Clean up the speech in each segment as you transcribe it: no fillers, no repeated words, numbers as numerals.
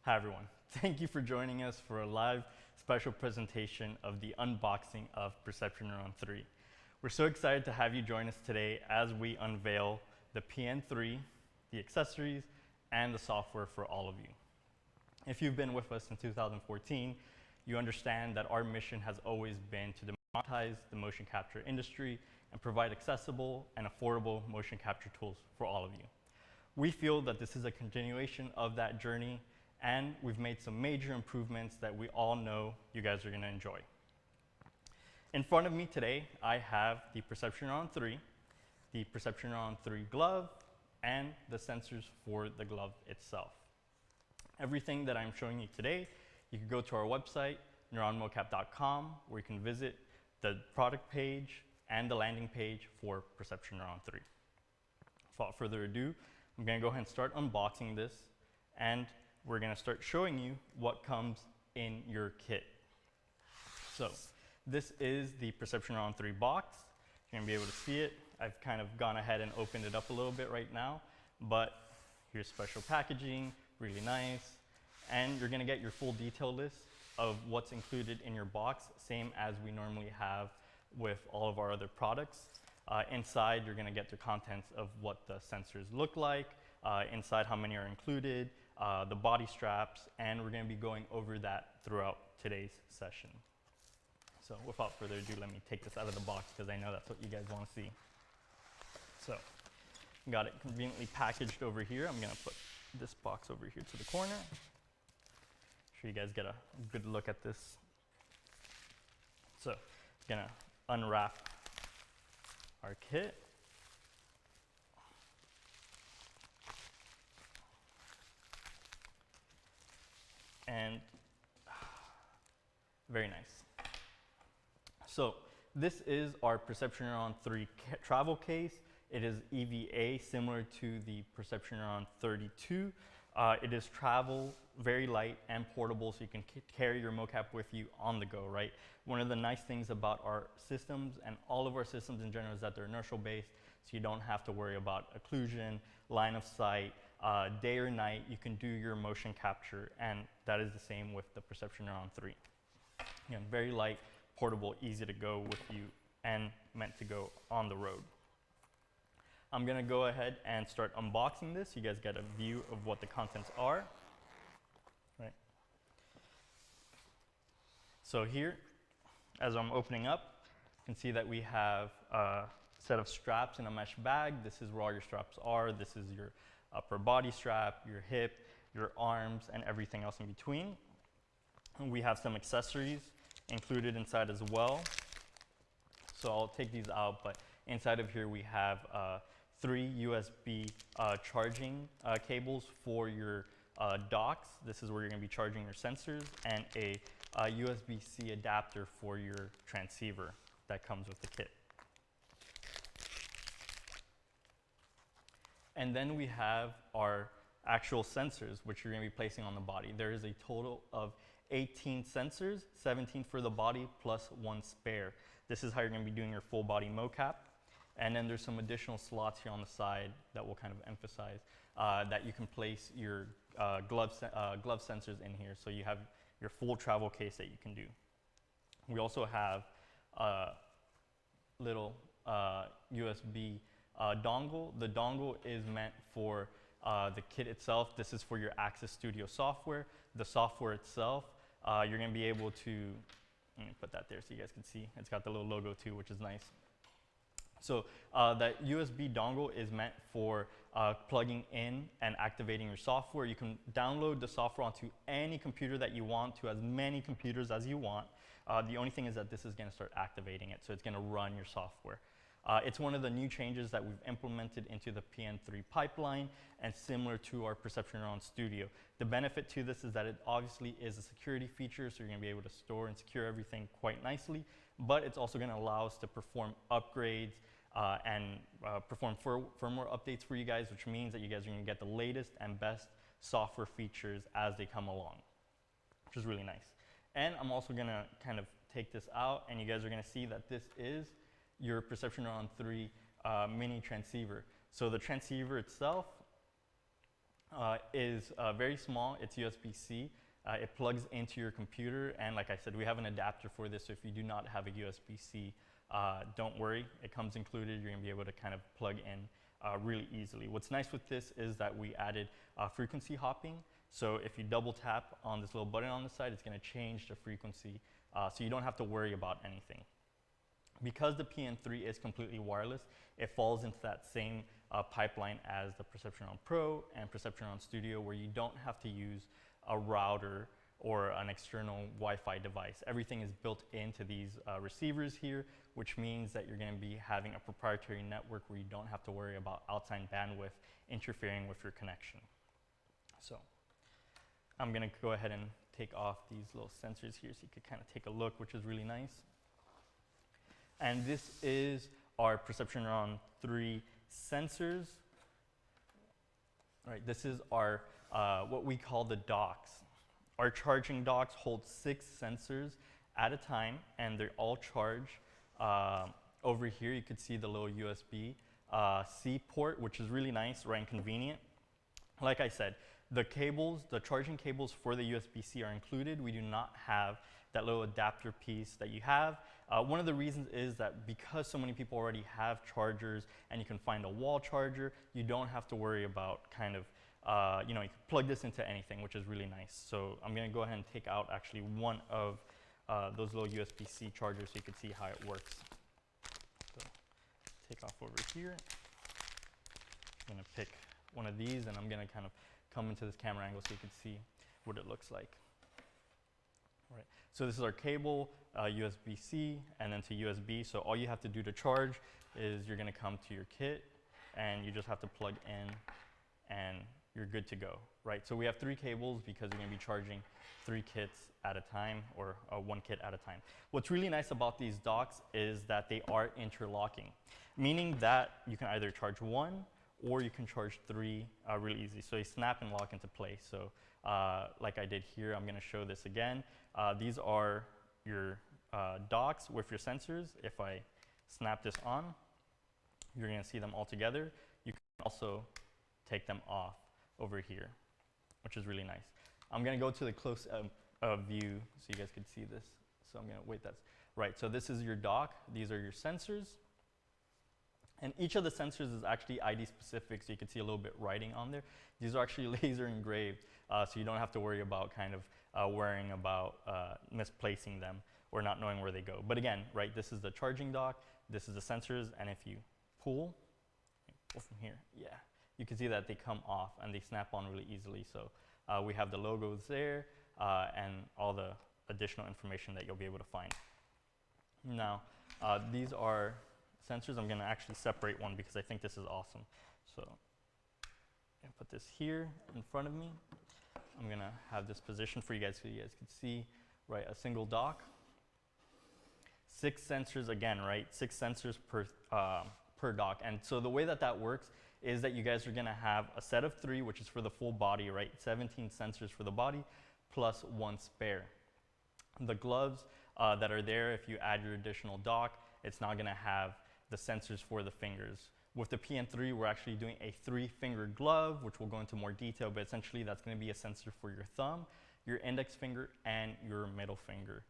Hi everyone, thank you for joining us for a live special presentation of the unboxing of Perception Neuron 3. We're so excited to have you join us today as we unveil the PN3, the accessories, and the software for all of you. If you've been with us since 2014, you understand that our mission has always been to democratize the motion capture industry and provide accessible and affordable motion capture tools for all of you. We feel that this is a continuation of that journey, and we've made some major improvements that we all know you guys are going to enjoy. In front of me today, I have the Perception Neuron 3, the Perception Neuron 3 glove, and the sensors for the glove itself. Everything that I'm showing you today, you can go to our website, neuronmocap.com, where you can visit the product page and the landing page for Perception Neuron 3. Without further ado, I'm going to go ahead and start unboxing this, and we're going to start showing you what comes in your kit. So this is the Perception Neuron 3 box. You're going to be able to see it. I've kind of gone ahead and opened it up a little bit right now, but here's special packaging, really nice, and you're going to get your full detail list of what's included in your box, same as we normally have with all of our other products. Inside, you're going to get the contents of what the sensors look like, inside how many are included, the body straps, and we're going to be going over that throughout today's session. So without further ado, let me take this out of the box because I know that's what you guys want to see. So got it conveniently packaged over here. I'm going to put this box over here to the corner. Make sure you guys get a good look at this. So going to unwrap our kit. And very nice. So this is our Perception Neuron 3 travel case. It is EVA, similar to the Perception Neuron 32. It is travel, very light and portable, so you can carry your mocap with you on the go, right? One of the nice things about our systems, and all of our systems in general, is that they're inertial based, so you don't have to worry about occlusion, line of sight, day or night. You can do your motion capture, and that is the same with the Perception Neuron 3. Again, very light, portable, easy to go with you, and meant to go on the road. I'm going to go ahead and start unboxing this. You guys get a view of what the contents are. Right. So here, as I'm opening up, you can see that we have a set of straps in a mesh bag. This is where all your straps are. This is your upper body strap, your hip, your arms, and everything else in between. And we have some accessories included inside as well. So I'll take these out, but inside of here we have 3 USB charging cables for your docks. This is where you're going to be charging your sensors, and a USB-C adapter for your transceiver that comes with the kit. And then we have our actual sensors, which you're going to be placing on the body. There is a total of 18 sensors, 17 for the body plus 1 spare. This is how you're going to be doing your full body mocap. And then there's some additional slots here on the side that will kind of emphasize that you can place your glove sensors in here, so you have your full travel case that you can do. We also have a little USB dongle. The dongle is meant for the kit itself. This is for your Access Studio software. The software itself, you're going to be able to, let me put that there so you guys can see. It's got the little logo too, which is nice. So that USB dongle is meant for plugging in and activating your software. You can download the software onto any computer that you want, to as many computers as you want. The only thing is that this is going to start activating it, so it's going to run your software. It's one of the new changes that we've implemented into the PN3 pipeline, and similar to our Perception Neuron Studio. The benefit to this is that it obviously is a security feature, so you're going to be able to store and secure everything quite nicely, but it's also going to allow us to perform upgrades and perform firmware updates for you guys, which means that you guys are going to get the latest and best software features as they come along, which is really nice. And I'm also going to kind of take this out, and you guys are going to see that this is your Perception Neuron 3 mini transceiver. So the transceiver itself is very small. It's USB-C. It plugs into your computer, and like I said, we have an adapter for this, so if you do not have a USB-C, don't worry. It comes included. You're going to be able to kind of plug in really easily. What's nice with this is that we added frequency hopping. So if you double tap on this little button on the side, it's going to change the frequency, so you don't have to worry about anything. Because the PN3 is completely wireless, it falls into that same pipeline as the Perception Neuron Pro and Perception Neuron Studio, where you don't have to use a router or an external Wi-Fi device. Everything is built into these receivers here, which means that you're going to be having a proprietary network where you don't have to worry about outside bandwidth interfering with your connection. So I'm going to go ahead and take off these little sensors here so you could kind of take a look, which is really nice. And this is our Perception Neuron 3 sensors. All right, this is our what we call the docks. Our charging docks hold 6 sensors at a time, and they're all charged. Over here, you could see the little USB-C port, which is really nice, right, and convenient. Like I said, the cables, the charging cables for the USB-C are included. We do not have that little adapter piece that you have. One of the reasons is that because so many people already have chargers and you can find a wall charger, you don't have to worry about kind of, you know, you can plug this into anything, which is really nice. So I'm going to go ahead and take out actually one of those little USB-C chargers so you can see how it works. So take off over here. I'm going to pick one of these, and I'm going to kind of come into this camera angle so you can see what it looks like. All right. So this is our cable, USB-C, and then to USB. So all you have to do to charge is you're going to come to your kit, and you just have to plug in, and you're good to go, right? So we have 3 cables because we're going to be charging 3 kits at a time, or 1 kit at a time. What's really nice about these docks is that they are interlocking, meaning that you can either charge 1 or you can charge 3 really easy. So they snap and lock into place. So like I did here, I'm going to show this again. These are your docks with your sensors. If I snap this on, you're going to see them all together. You can also take them off over here, which is really nice. I'm going to go to the close view so you guys can see this. So I'm going to wait. That's right. So this is your dock. These are your sensors. And each of the sensors is actually ID specific, so you can see a little bit writing on there. These are actually laser engraved, so you don't have to worry about kind of worrying about misplacing them or not knowing where they go. But again, right, this is the charging dock, this is the sensors, and if you pull from here, yeah, you can see that they come off and they snap on really easily. So we have the logos there and all the additional information that you'll be able to find. Now, these are sensors. I'm going to actually separate one because I think this is awesome. So I'm going to put this here in front of me. I'm going to have this position for you guys so you guys can see, right, a single dock. 6 sensors again, right? 6 sensors per dock. And so the way that that works is that you guys are going to have a set of 3, which is for the full body, right? 17 sensors for the body plus 1 spare. The gloves that are there, if you add your additional dock, it's not going to have the sensors for the fingers. With the PN3, we're actually doing a 3-finger glove, which we'll go into more detail, but essentially that's going to be a sensor for your thumb, your index finger, and your middle finger.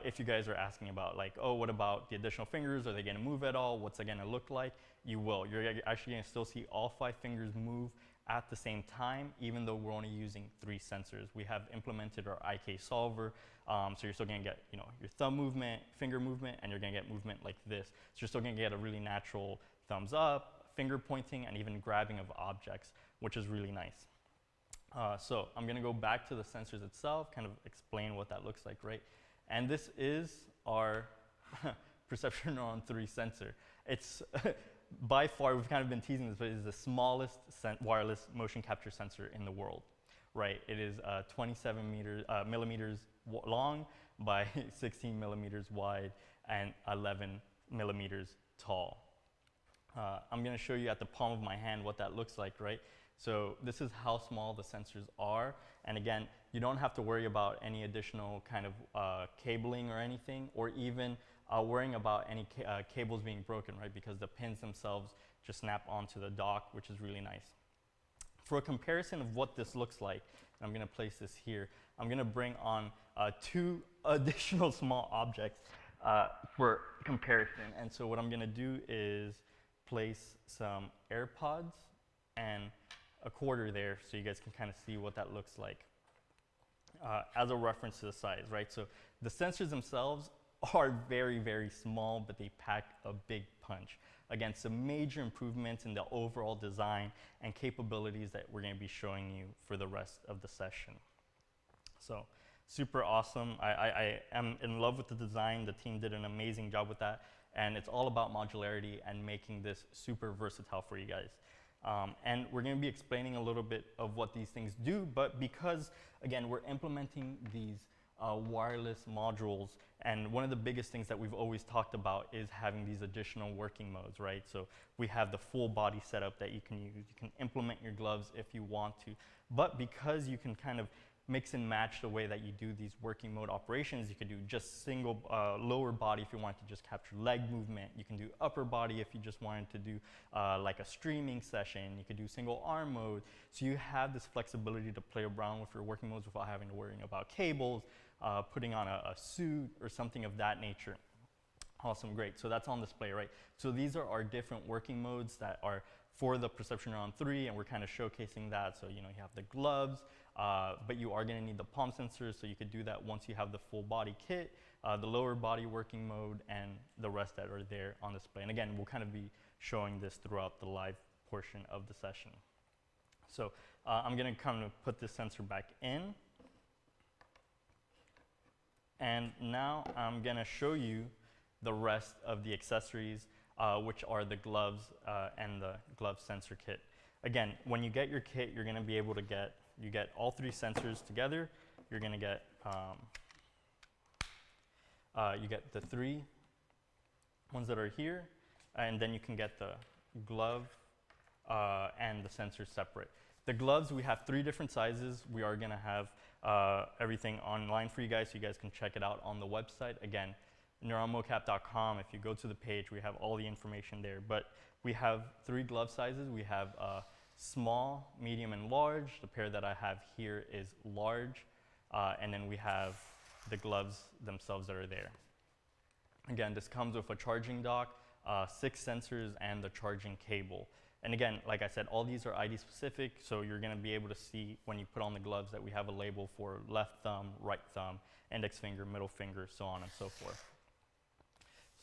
If you guys are asking about like, oh, what about the additional fingers? Are they going to move at all? What's it going to look like? You will. You're actually going to still see all 5 fingers move at the same time, even though we're only using 3 sensors. We have implemented our IK solver, so you're still going to get, you know, your thumb movement, finger movement, and you're going to get movement like this. So you're still going to get a really natural thumbs up, finger pointing, and even grabbing of objects, which is really nice. So I'm going to go back to the sensors itself, kind of explain what that looks like, right? And this is our Perception Neuron 3 sensor. It's by far, we've kind of been teasing this, but it is the smallest wireless motion capture sensor in the world, right? It is 27 millimeters long by 16 millimeters wide and 11 millimeters tall. I'm going to show you at the palm of my hand what that looks like, right? So this is how small the sensors are. And again, you don't have to worry about any additional kind of cabling or anything, or even worrying about any cables being broken, right? Because the pins themselves just snap onto the dock, which is really nice. For a comparison of what this looks like, I'm going to place this here. I'm going to bring on 2 additional small objects for comparison. And so what I'm going to do is place some AirPods and a quarter there so you guys can kind of see what that looks like as a reference to the size, right? So the sensors themselves are very, very small, but they pack a big punch. Again, some major improvements in the overall design and capabilities that we're going to be showing you for the rest of the session. So super awesome. I am in love with the design. The team did an amazing job with that. And it's all about modularity and making this super versatile for you guys. And we're going to be explaining a little bit of what these things do, but because, again, we're implementing these wireless modules, and one of the biggest things that we've always talked about is having these additional working modes, right? So we have the full body setup that you can use. You can implement your gloves if you want to, but because you can kind of mix and match the way that you do these working mode operations, you could do just single lower body if you want to just capture leg movement. You can do upper body if you just wanted to do like a streaming session. You could do single arm mode. So you have this flexibility to play around with your working modes without having to worry about cables, putting on a suit or something of that nature. Awesome, great. So that's on display, right? So these are our different working modes that are for the Perception Neuron 3, and we're kind of showcasing that. So, you know, you have the gloves, but you are going to need the palm sensors, so you could do that once you have the full body kit, the lower body working mode, and the rest that are there on display. And again, we'll kind of be showing this throughout the live portion of the session. So I'm going to kind of put this sensor back in. And now I'm going to show you the rest of the accessories, which are the gloves and the glove sensor kit. Again, when you get your kit, you're going to be able to get, you get all 3 sensors together. You're going to get, you get the 3 ones that are here, and then you can get the glove and the sensors separate. The gloves, we have 3 different sizes. We are going to have everything online for you guys, so you guys can check it out on the website. Again, neuronmocap.com. If you go to the page, we have all the information there. But we have 3 glove sizes. We have small, medium, and large. The pair that I have here is large. And then we have the gloves themselves that are there. Again, this comes with a charging dock, 6 sensors, and the charging cable. And again, like I said, all these are ID specific, so you're going to be able to see when you put on the gloves that we have a label for left thumb, right thumb, index finger, middle finger, so on and so forth.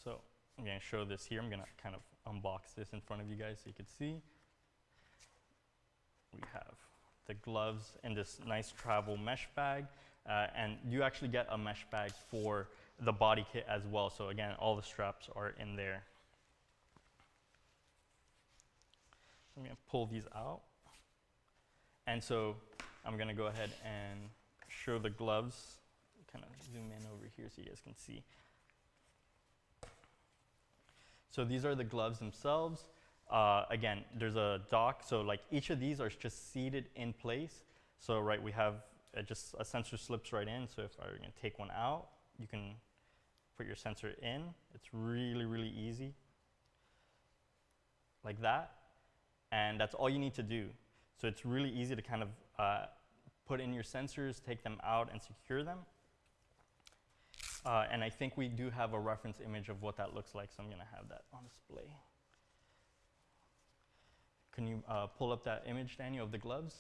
So I'm going to show this here. I'm going to kind of unbox this in front of you guys so you can see. We have the gloves in this nice travel mesh bag, and you actually get a mesh bag for the body kit as well. So again, all the straps are in there. I'm going to pull these out. And so I'm going to go ahead and show the gloves. Kind of zoom in over here so you guys can see. So these are the gloves themselves. Again, there's a dock. So like each of these are just seated in place. So right, we have just a sensor slips right in. So if I were going to take one out, you can put your sensor in. It's really, really easy. Like that. And that's all you need to do. So it's really easy to kind of put in your sensors, take them out, and secure them. And I think we do have a reference image of what that looks like, so I'm going to have that on display. Can you pull up that image, Daniel, of the gloves?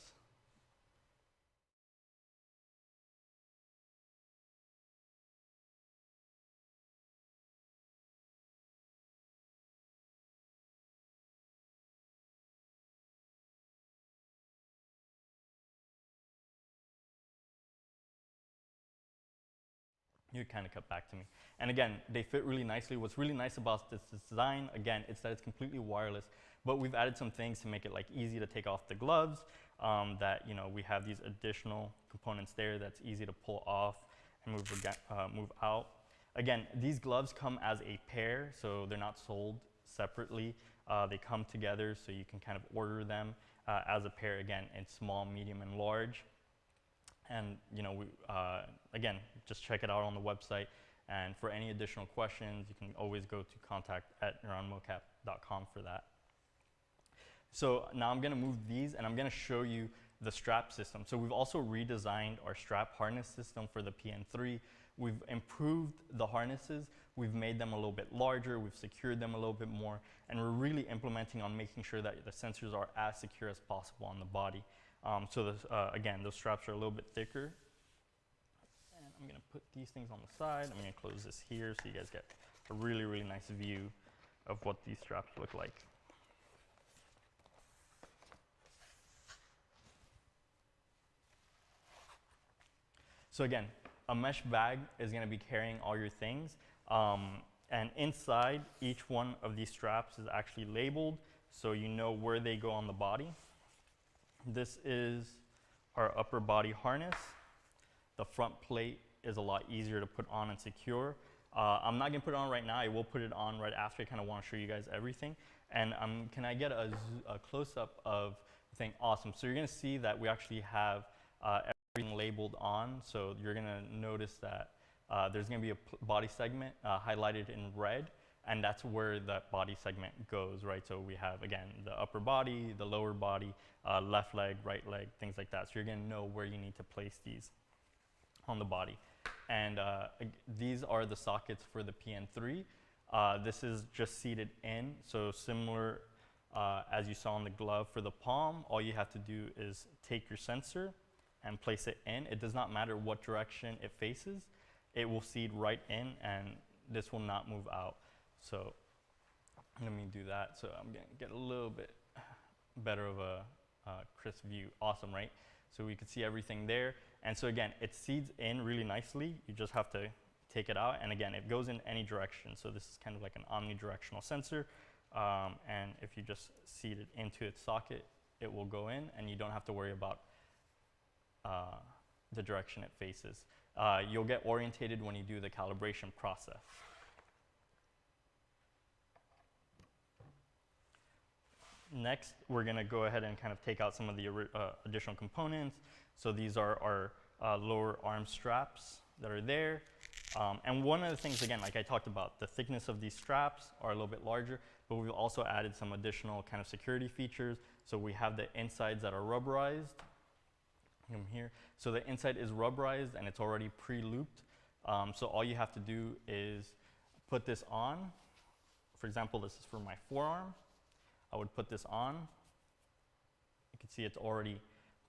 You kind of cut back to me. And again, they fit really nicely. What's really nice about this design, again, it's that it's completely wireless, but we've added some things to make it like easy to take off the gloves, that, you know, we have these additional components there that's easy to pull off and move out. Again, these gloves come as a pair, so they're not sold separately. They come together, so you can kind of order them as a pair, again, in small, medium, and large. And, you know, again, just check it out on the website. And for any additional questions, you can always go to contact@neuronmocap.com for that. So now I'm gonna move these and I'm gonna show you the strap system. So we've also redesigned our strap harness system for the PN3. We've improved the harnesses. We've made them a little bit larger. We've secured them a little bit more. And we're really implementing on making sure that the sensors are as secure as possible on the body. Again, those straps are a little bit thicker. And I'm gonna put these things on the side. I'm gonna close this here so you guys get a really, really nice view of what these straps look like. So again, a mesh bag is going to be carrying all your things. And inside each one of these straps is actually labeled so you know where they go on the body. This is our upper body harness. The front plate is a lot easier to put on and secure. I'm not going to put it on right now. I will put it on right after. I kind of want to show you guys everything. And can I get a close-up of the thing? Awesome. So you're going to see that we actually have everything labeled on. So you're going to notice that there's going to be a body segment highlighted in red, and that's where that body segment goes, right? So we have, again, the upper body, the lower body, left leg, right leg, things like that. So you're going to know where you need to place these on the body. And these are the sockets for the PN3. This is just seated in, so similar as you saw on the glove for the palm. All you have to do is take your sensor and place it in. It does not matter what direction it faces. It will seat right in, and this will not move out. So let me do that. So I'm gonna get a little bit better of a crisp view. Awesome, right? So we can see everything there. And so again, it seats in really nicely. You just have to take it out. And again, it goes in any direction. So this is kind of like an omnidirectional sensor. And if you just seat it into its socket, it will go in, and you don't have to worry about the direction it faces. You'll get orientated when you do the calibration process. Next, we're going to go ahead and kind of take out some of the additional components. So these are our lower arm straps that are there. And one of the things, again, like I talked about, the thickness of these straps are a little bit larger, but we've also added some additional kind of security features. So we have the insides that are rubberized. Here. So the inside is rubberized and it's already pre-looped. So all you have to do is put this on. For example, this is for my forearm. I would put this on. You can see it's already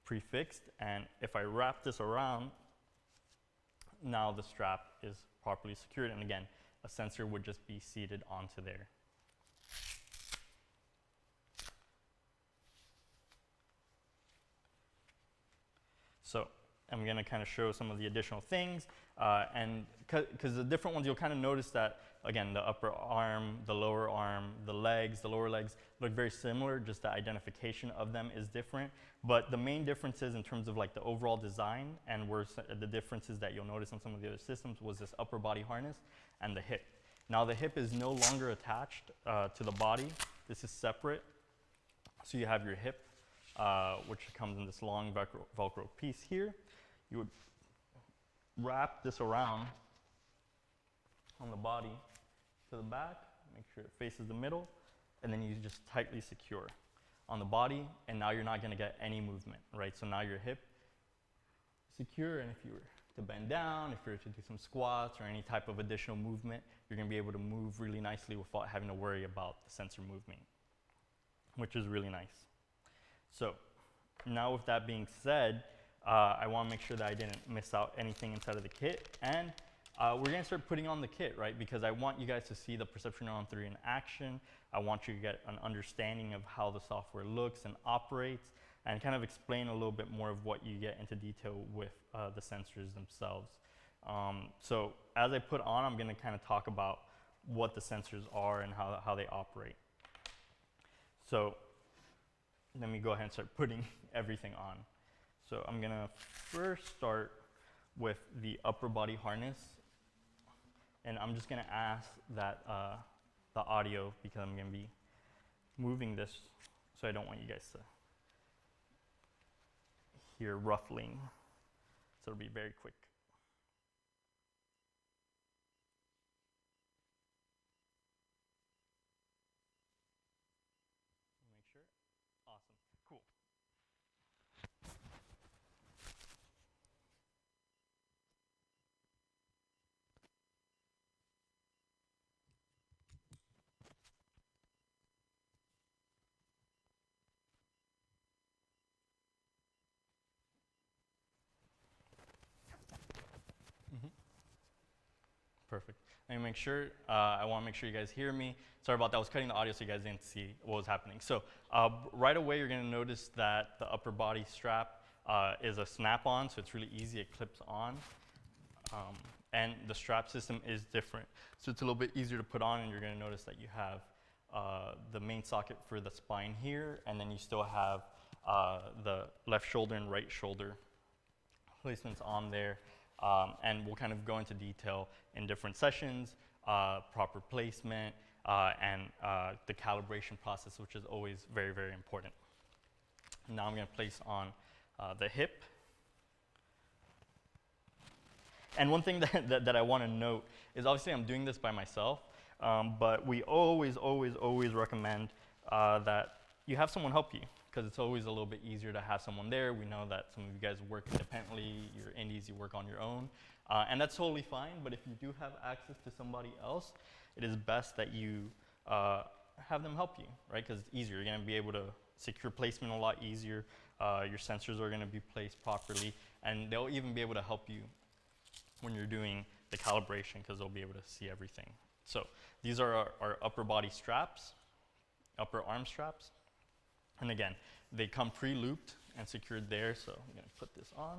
prefixed. And if I wrap this around, now the strap is properly secured. And again, a sensor would just be seated onto there. So I'm going to kind of show some of the additional things. And because the different ones, you'll kind of notice that, again, the upper arm, the lower arm, the legs, the lower legs look very similar. Just the identification of them is different. But the main differences in terms of like the overall design and where the differences that you'll notice on some of the other systems was this upper body harness and the hip. Now the hip is no longer attached to the body. This is separate. So you have your hip, which comes in this long Velcro piece here. You would wrap this around on the body to the back, make sure it faces the middle, and then you just tightly secure on the body, and now you're not going to get any movement, right? So now your hip secure, and if you were to bend down, if you were to do some squats or any type of additional movement, you're going to be able to move really nicely without having to worry about the sensor movement, which is really nice. So now with that being said, I want to make sure that I didn't miss out anything inside of the kit. And we're going to start putting on the kit, right? Because I want you guys to see the Perception Neuron 3 in action. I want you to get an understanding of how the software looks and operates, and kind of explain a little bit more of what you get into detail with the sensors themselves. So as I put on, I'm going to kind of talk about what the sensors are and how they operate. So let me go ahead and start putting everything on. So I'm going to first start with the upper body harness. And I'm just going to ask that the audio, because I'm going to be moving this, so I don't want you guys to hear ruffling. So it'll be very quick. Make sure. Perfect. And make sure, I want to make sure you guys hear me. Sorry about that, I was cutting the audio so you guys didn't see what was happening. So right away, you're going to notice that the upper body strap is a snap-on, so it's really easy, it clips on. And the strap system is different. So it's a little bit easier to put on, and you're going to notice that you have the main socket for the spine here, and then you still have the left shoulder and right shoulder placements on there. And we'll kind of go into detail in different sessions, proper placement, and the calibration process, which is always very, very important. Now I'm going to place on the hip. And one thing that I want to note is obviously I'm doing this by myself, but we always recommend that you have someone help you, because it's always a little bit easier to have someone there. We know that some of you guys work independently, you're indies, you work on your own, and that's totally fine, but if you do have access to somebody else, it is best that you have them help you, right? Because it's easier. You're going to be able to secure placement a lot easier. Your sensors are going to be placed properly, and they'll even be able to help you when you're doing the calibration, because they'll be able to see everything. So these are our upper body straps, upper arm straps. And again, they come pre-looped and secured there, so I'm going to put this on.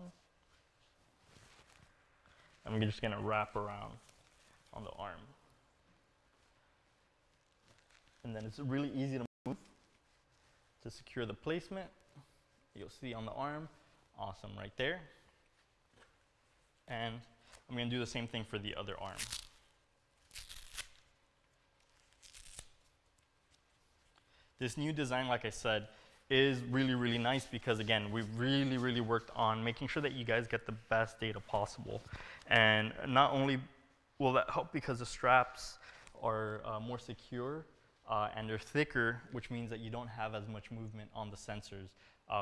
I'm just going to wrap around on the arm. And then it's really easy to move to secure the placement. You'll see on the arm, awesome right there. And I'm going to do the same thing for the other arm. This new design, like I said, is really nice because, again, we've really worked on making sure that you guys get the best data possible. And not only will that help because the straps are more secure and they're thicker, which means that you don't have as much movement on the sensors,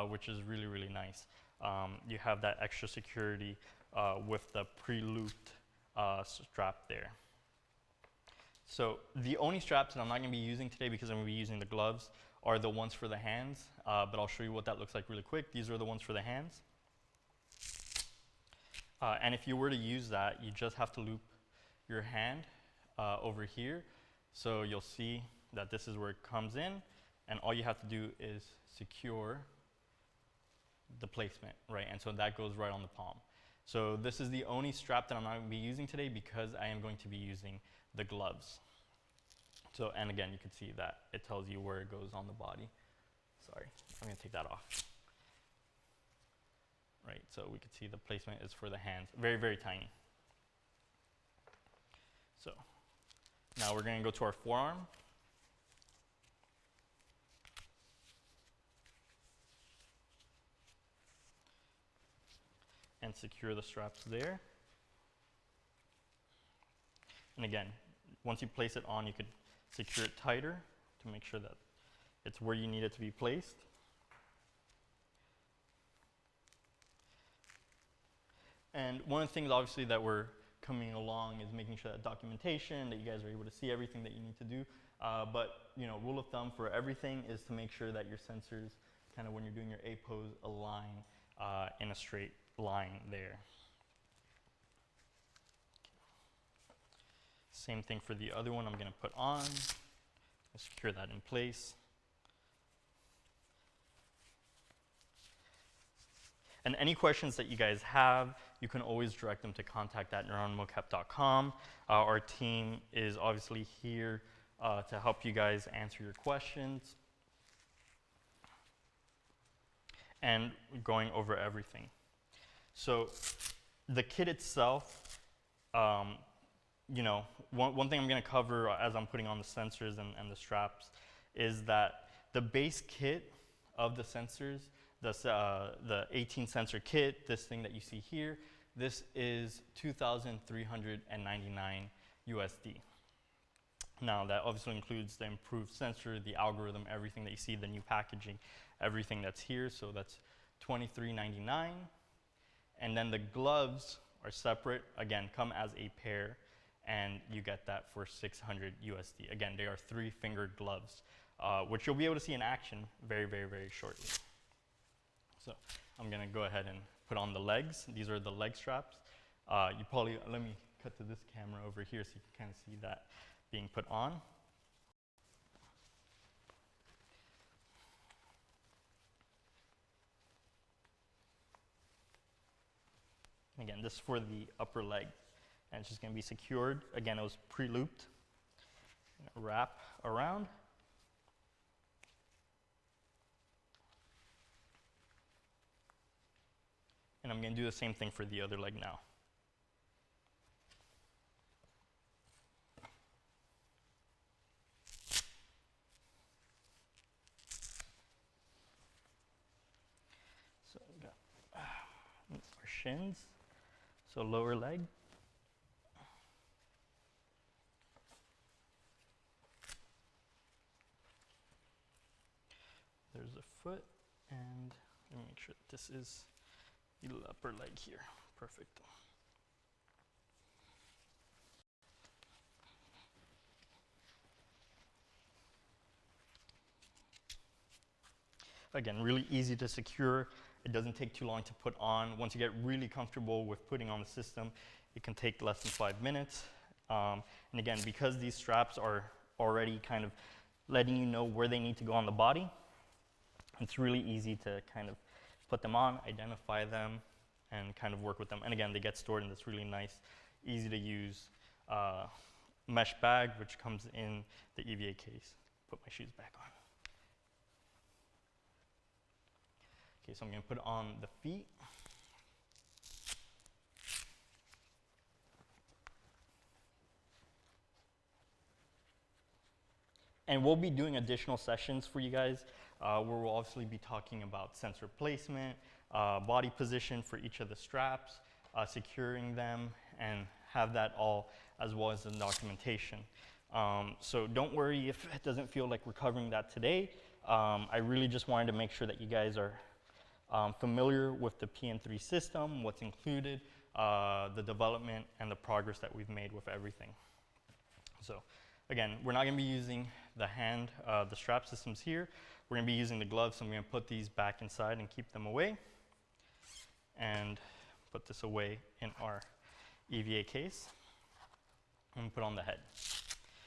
which is really nice. You have that extra security with the pre-looped strap there. So the only straps that I'm not going to be using today, because I'm going to be using the gloves, are the ones for the hands, but I'll show you what that looks like really quick. These are the ones for the hands. And if you were to use that, you just have to loop your hand over here. So you'll see that this is where it comes in, and all you have to do is secure the placement, right? And so that goes right on the palm. So this is the only strap that I'm not going to be using today because I am going to be using the gloves. So, and again, you can see that it tells you where it goes on the body. Sorry, I'm going to take that off. Right, so we can see the placement is for the hands. Very tiny. So now we're going to go to our forearm. And secure the straps there. And again, once you place it on, you could secure it tighter to make sure that it's where you need it to be placed. And one of the things, obviously, that we're coming along is making sure that documentation, that you guys are able to see everything that you need to do. But, you know, rule of thumb for everything is to make sure that your sensors, kind of when you're doing your A pose, align in a straight line there. Same thing for the other one I'm going to put on. I'll secure that in place. And any questions that you guys have, you can always direct them to contact@neuronmocap.com. Our team is obviously here to help you guys answer your questions and going over everything. So the kit itself, you know, one thing I'm going to cover as I'm putting on the sensors and the straps is that the base kit of the sensors, the 18 sensor kit, this thing that you see here, this is $2,399 USD. Now that obviously includes the improved sensor, the algorithm, everything that you see, the new packaging, everything that's here. So that's $2,399. And then the gloves are separate, again, come as a pair, and you get that for $600 USD. Again, they are 3-fingered gloves, which you'll be able to see in action very shortly. So I'm gonna go ahead and put on the legs. These are the leg straps. You probably, let me cut to this camera over here so you can kind of see that being put on. Again, this is for the upper leg, and it's just going to be secured. Again, it was pre-looped. Wrap around. And I'm going to do the same thing for the other leg now. So we got our shins, so lower leg. There's the foot, and let me make sure that this is the upper leg here. Perfect. Again, really easy to secure. It doesn't take too long to put on. Once you get really comfortable with putting on the system, it can take less than 5 minutes. And again, because these straps are already kind of letting you know where they need to go on the body, it's really easy to kind of put them on, identify them, and kind of work with them. And again, they get stored in this really nice, easy to use mesh bag, which comes in the EVA case. Put my shoes back on. Okay, so I'm going to put on the feet. And we'll be doing additional sessions for you guys where we'll obviously be talking about sensor placement, body position for each of the straps, securing them, and have that all as well as the documentation. So don't worry if it doesn't feel like we're covering that today. I really just wanted to make sure that you guys are familiar with the PN3 system, what's included, the development, and the progress that we've made with everything. So again, we're not going to be using the strap systems here. We're going to be using the gloves, so I'm going to put these back inside and keep them away, and put this away in our EVA case, and put on the head.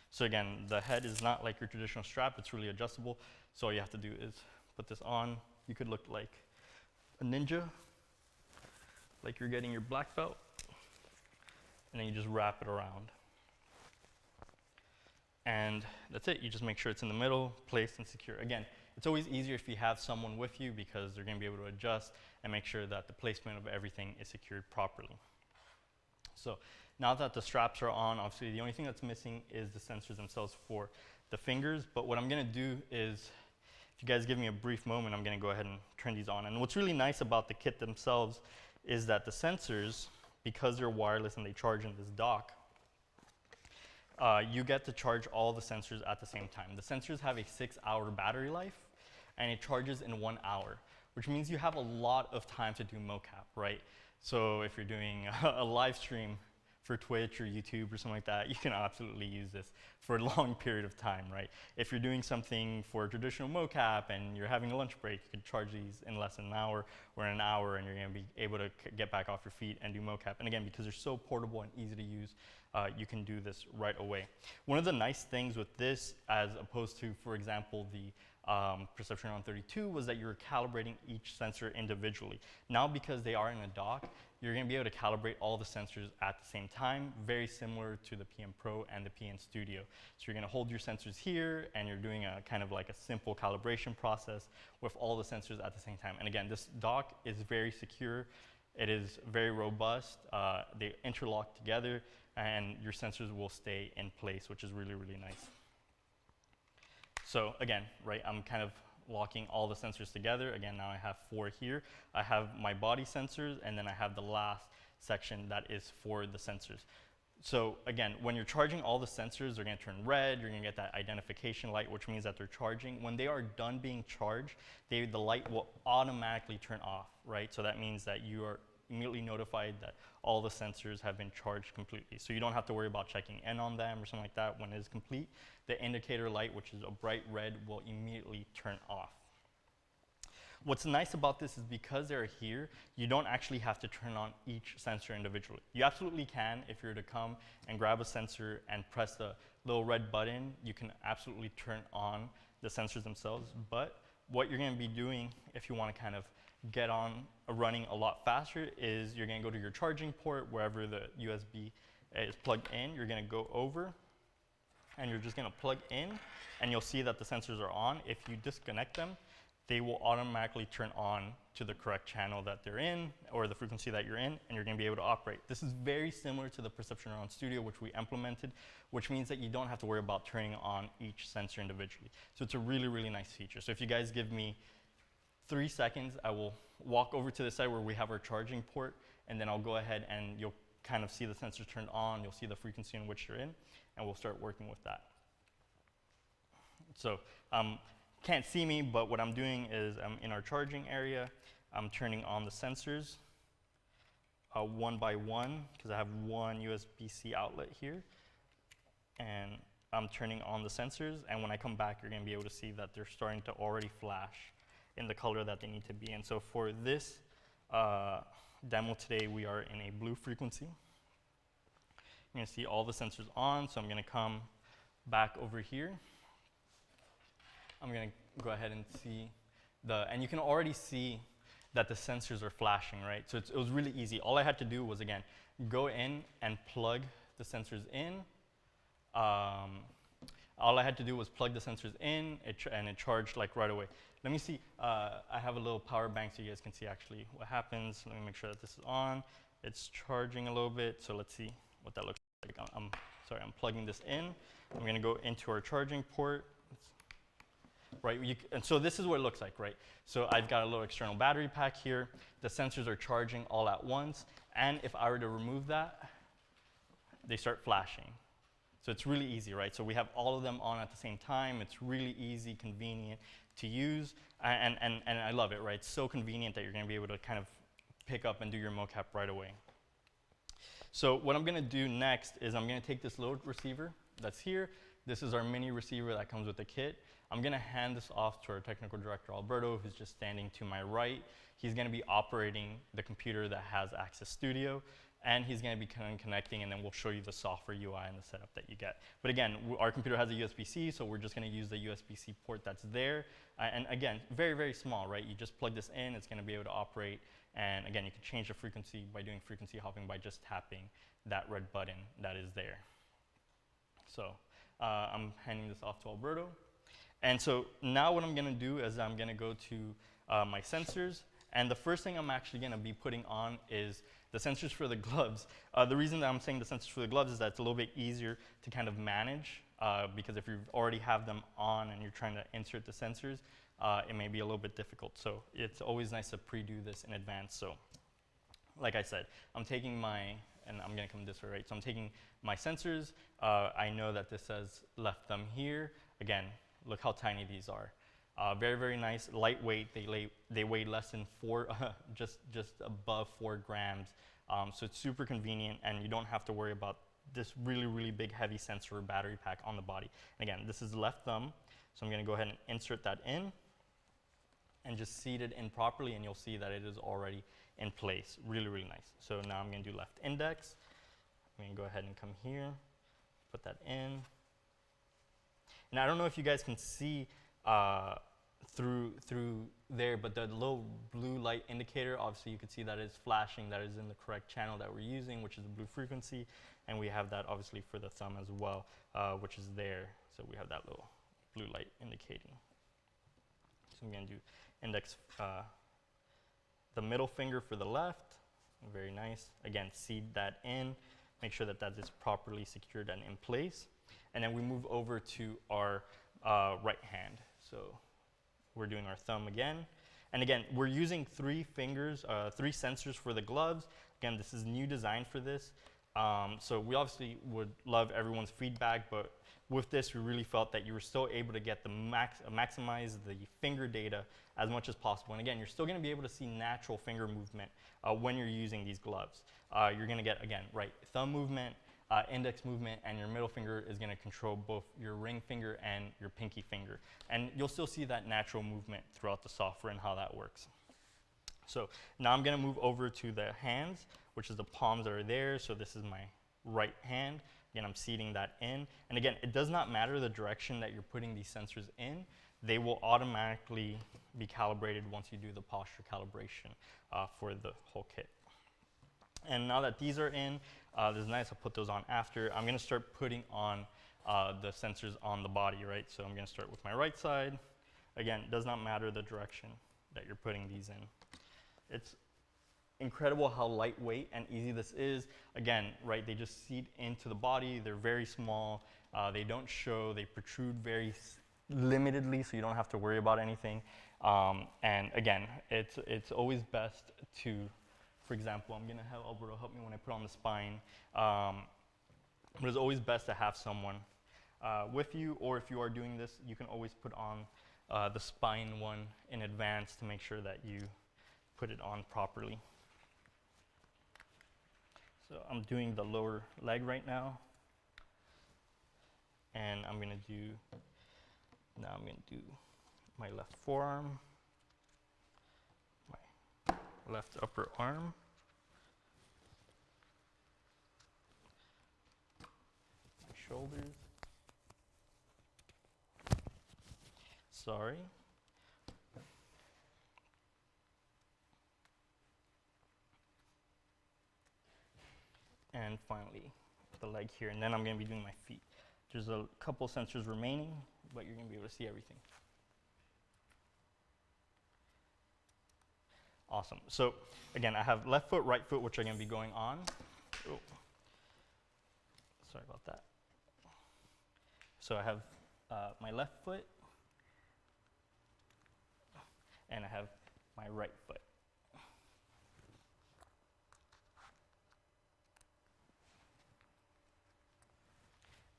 So again, the head is not like your traditional strap, it's really adjustable, so all you have to do is put this on. You could look like a ninja, like you're getting your black belt, and then you just wrap it around. And that's it. You just make sure it's in the middle, placed and secure. Again, it's always easier if you have someone with you because they're going to be able to adjust and make sure that the placement of everything is secured properly. So now that the straps are on, obviously the only thing that's missing is the sensors themselves for the fingers. But what I'm going to do is, if you guys give me a brief moment, I'm going to go ahead and turn these on. And what's really nice about the kit themselves is that the sensors, because they're wireless and they charge in this dock, you get to charge all the sensors at the same time. The sensors have a 6-hour battery life, and it charges in 1 hour, which means you have a lot of time to do mocap, right? So if you're doing a live stream for Twitch or YouTube or something like that, you can absolutely use this for a long period of time, right? If you're doing something for a traditional mocap and you're having a lunch break, you can charge these in less than an hour or in an hour, and you're going to be able to get back off your feet and do mocap. And again, because they're so portable and easy to use, you can do this right away. One of the nice things with this, as opposed to, for example, the Perception Neuron 32, was that you're calibrating each sensor individually. Now, because they are in a dock, you're going to be able to calibrate all the sensors at the same time, very similar to the PN Pro and the PN Studio. So you're going to hold your sensors here, and you're doing a kind of like a simple calibration process with all the sensors at the same time. And again, this dock is very secure. It is very robust. They interlock together, and your sensors will stay in place, which is really, really nice. So again, right, I'm kind of locking all the sensors together. Again, now I have 4 here. I have my body sensors, and then I have the last section that is for the sensors. So again, when you're charging all the sensors, they're going to turn red. You're going to get that identification light, which means that they're charging. When they are done being charged, the light will automatically turn off, right? So that means that you are immediately notified that all the sensors have been charged completely. So you don't have to worry about checking in on them or something like that. When it is complete, the indicator light, which is a bright red, will immediately turn off. What's nice about this is because they're here, you don't actually have to turn on each sensor individually. You absolutely can. If you were to come and grab a sensor and press the little red button, you can absolutely turn on the sensors themselves. But what you're going to be doing if you want to kind of get on running a lot faster is you're going to go to your charging port, wherever the USB is plugged in. You're going to go over and you're just going to plug in, and you'll see that the sensors are on. If you disconnect them, they will automatically turn on to the correct channel that they're in, or the frequency that you're in, and you're going to be able to operate. This is very similar to the Perception Neuron Studio, which we implemented, which means that you don't have to worry about turning on each sensor individually. So it's a really, really nice feature. So if you guys give me 3 seconds, I will walk over to the side where we have our charging port, and then I'll go ahead and you'll kind of see the sensors turned on, you'll see the frequency in which you're in, and we'll start working with that. So can't see me, but what I'm doing is I'm in our charging area. I'm turning on the sensors one by one, because I have one USB-C outlet here. And I'm turning on the sensors, and when I come back, you're going to be able to see that they're starting to already flash in the color that they need to be in. So for this demo today, we are in a blue frequency. You're going to see all the sensors on, so I'm going to come back over here. I'm going to go ahead and see and you can already see that the sensors are flashing, right? So it was really easy. All I had to do was, again, go in and plug the sensors in. All I had to do was plug the sensors in, and it charged like right away. Let me see. I have a little power bank so you guys can see actually what happens. Let me make sure that this is on. It's charging a little bit, so let's see what that looks like. I'm plugging this in. I'm going to go into our charging port. Right, and so this is what it looks like, right? So I've got a little external battery pack here. The sensors are charging all at once, and if I were to remove that, they start flashing. So it's really easy, right? So we have all of them on at the same time. It's really easy, convenient to use, and I love it, right? It's so convenient that you're going to be able to kind of pick up and do your mocap right away. So what I'm going to do next is I'm going to take this little receiver that's here. This is our mini receiver that comes with the kit. I'm going to hand this off to our technical director, Alberto, who's just standing to my right. He's going to be operating the computer that has Access Studio, and he's going to be connecting, and then we'll show you the software UI and the setup that you get. But again, our computer has a USB-C, so we're just going to use the USB-C port that's there. And again, very, very small, right? You just plug this in, it's going to be able to operate. And again, you can change the frequency by doing frequency hopping by just tapping that red button that is there. So I'm handing this off to Alberto. And so now what I'm going to do is I'm going to go to my sensors. And the first thing I'm actually going to be putting on is the sensors for the gloves. The reason that I'm saying the sensors for the gloves is that it's a little bit easier to kind of manage, because if you already have them on and you're trying to insert the sensors, it may be a little bit difficult. So it's always nice to pre-do this in advance. So like I said, I'm taking and I'm going to come this way, right? So I'm taking my sensors. I know that this says left thumb here. Again, look how tiny these are. Very, very nice, lightweight. They weigh less than just above 4 grams. So it's super convenient, and you don't have to worry about this really, really big, heavy sensor or battery pack on the body. And again, this is left thumb, so I'm going to go ahead and insert that in and just seat it in properly, and you'll see that it is already in place. Really, really nice. So now I'm going to do left index. I'm going to go ahead and come here, put that in. And I don't know if you guys can see through there, but the little blue light indicator, obviously you can see that it's flashing, that is in the correct channel that we're using, which is the blue frequency. And we have that obviously for the thumb as well, which is there. So we have that little blue light indicating. So I'm going to do index the middle finger for the left. Very nice. Again, seat that in. Make sure that that is properly secured and in place. And then we move over to our right hand. So we're doing our thumb again. And again, we're using 3 fingers, 3 sensors for the gloves. Again, this is new design for this. So we obviously would love everyone's feedback, but with this, we really felt that you were still able to get the maximize the finger data as much as possible. And again, you're still going to be able to see natural finger movement when you're using these gloves. You're going to get, again, right thumb movement, index movement, and your middle finger is going to control both your ring finger and your pinky finger. And you'll still see that natural movement throughout the software and how that works. So now I'm going to move over to the hands, which is the palms that are there. So this is my right hand. Again, I'm seating that in. And again, it does not matter the direction that you're putting these sensors in. They will automatically be calibrated once you do the posture calibration for the whole kit. And now that these are in, this is nice, I'll put those on after. I'm going to start putting on the sensors on the body, right? So I'm going to start with my right side. Again, it does not matter the direction that you're putting these in. It's incredible how lightweight and easy this is. Again, right, they just seat into the body. They're very small. They don't show. They protrude very limitedly, so you don't have to worry about anything. And again, it's always best to, for example, I'm going to have Alberto help me when I put on the spine. But it's always best to have someone with you, or if you are doing this, you can always put on the spine one in advance to make sure that you put it on properly. So I'm doing the lower leg right now. And I'm going to do, now I'm going to do my left forearm, my left upper arm, my shoulders, sorry, and finally the leg here, and then I'm going to be doing my feet. There's a couple sensors remaining, but you're going to be able to see everything. Awesome. So again, I have left foot, right foot, which are going to be going on. Oh. Sorry about that. So I have my left foot, and I have my right foot.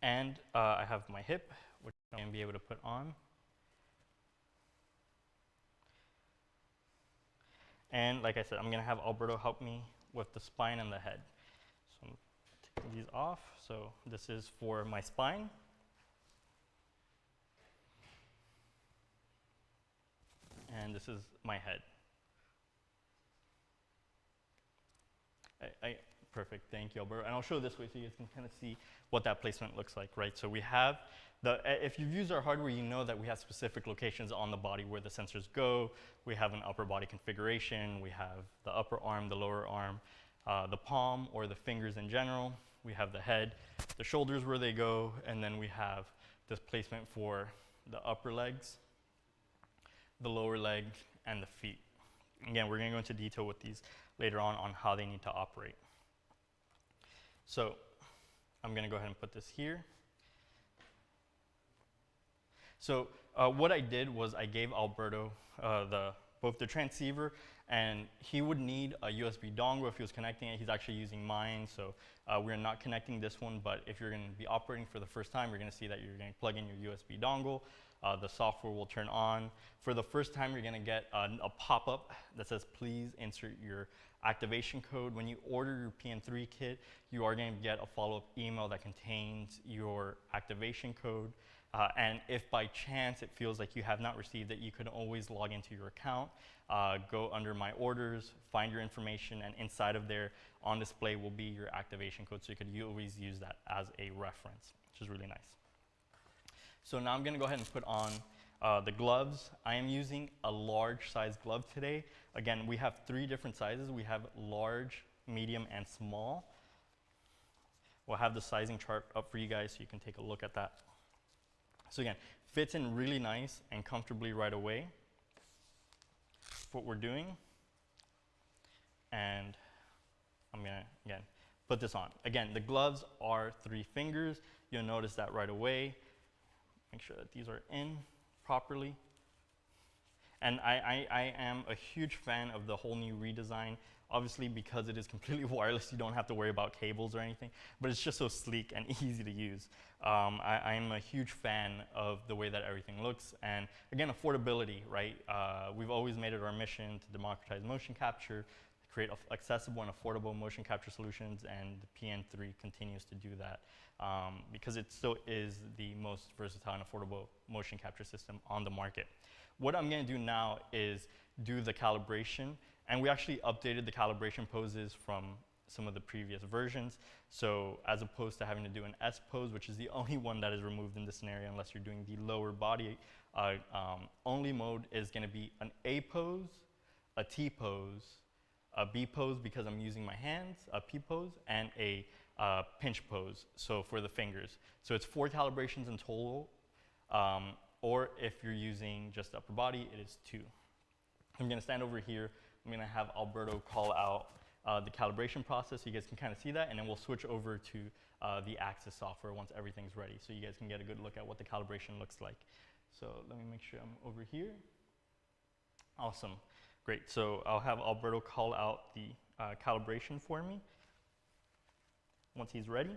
And I have my hip, which I'm going to be able to put on. And like I said, I'm going to have Alberto help me with the spine and the head. So I'm taking these off. So this is for my spine. And this is my head. Perfect, thank you, Alberto. And I'll show this way so you guys can kind of see what that placement looks like, right? So we have if you've used our hardware, you know that we have specific locations on the body where the sensors go. We have an upper body configuration. We have the upper arm, the lower arm, the palm or the fingers in general. We have the head, the shoulders where they go, and then we have this placement for the upper legs, the lower leg, and the feet. Again, we're going to go into detail with these later on how they need to operate. So I'm going to go ahead and put this here. So what I did was I gave Alberto both the transceiver, and he would need a USB dongle if he was connecting it. He's actually using mine, so we're not connecting this one, but if you're going to be operating for the first time, you're going to see that you're going to plug in your USB dongle. The software will turn on. For the first time, you're going to get a pop-up that says, please insert your activation code. When you order your PN3 kit, you are going to get a follow-up email that contains your activation code. And if by chance it feels like you have not received it, you can always log into your account, go under my orders, find your information, and inside of there on display will be your activation code. So you could always use that as a reference, which is really nice. So now I'm going to go ahead and put on the gloves. I am using a large size glove today. Again, we have 3 different sizes. We have large, medium, and small. We'll have the sizing chart up for you guys so you can take a look at that. So again, fits in really nice and comfortably right away. What we're doing. And I'm going to, again, put this on. Again, the gloves are 3 fingers. You'll notice that right away. Make sure that these are in properly. And I am a huge fan of the whole new redesign. Obviously, because it is completely wireless, you don't have to worry about cables or anything, but it's just so sleek and easy to use. I am a huge fan of the way that everything looks. And again, affordability, right? We've always made it our mission to democratize motion capture, create accessible and affordable motion capture solutions, and the PN3 continues to do that because it still is the most versatile and affordable motion capture system on the market. What I'm going to do now is do the calibration, and we actually updated the calibration poses from some of the previous versions. So as opposed to having to do an S pose, which is the only one that is removed in this scenario unless you're doing the lower body only mode, is going to be an A pose, a T pose, a B pose because I'm using my hands, a P pose, and a pinch pose, so for the fingers. So it's 4 calibrations in total, or if you're using just upper body, it is 2. I'm going to stand over here. I'm going to have Alberto call out the calibration process so you guys can kind of see that, and then we'll switch over to the Axis software once everything's ready so you guys can get a good look at what the calibration looks like. So let me make sure I'm over here. Awesome. Great. So I'll have Alberto call out the calibration for me once he's ready.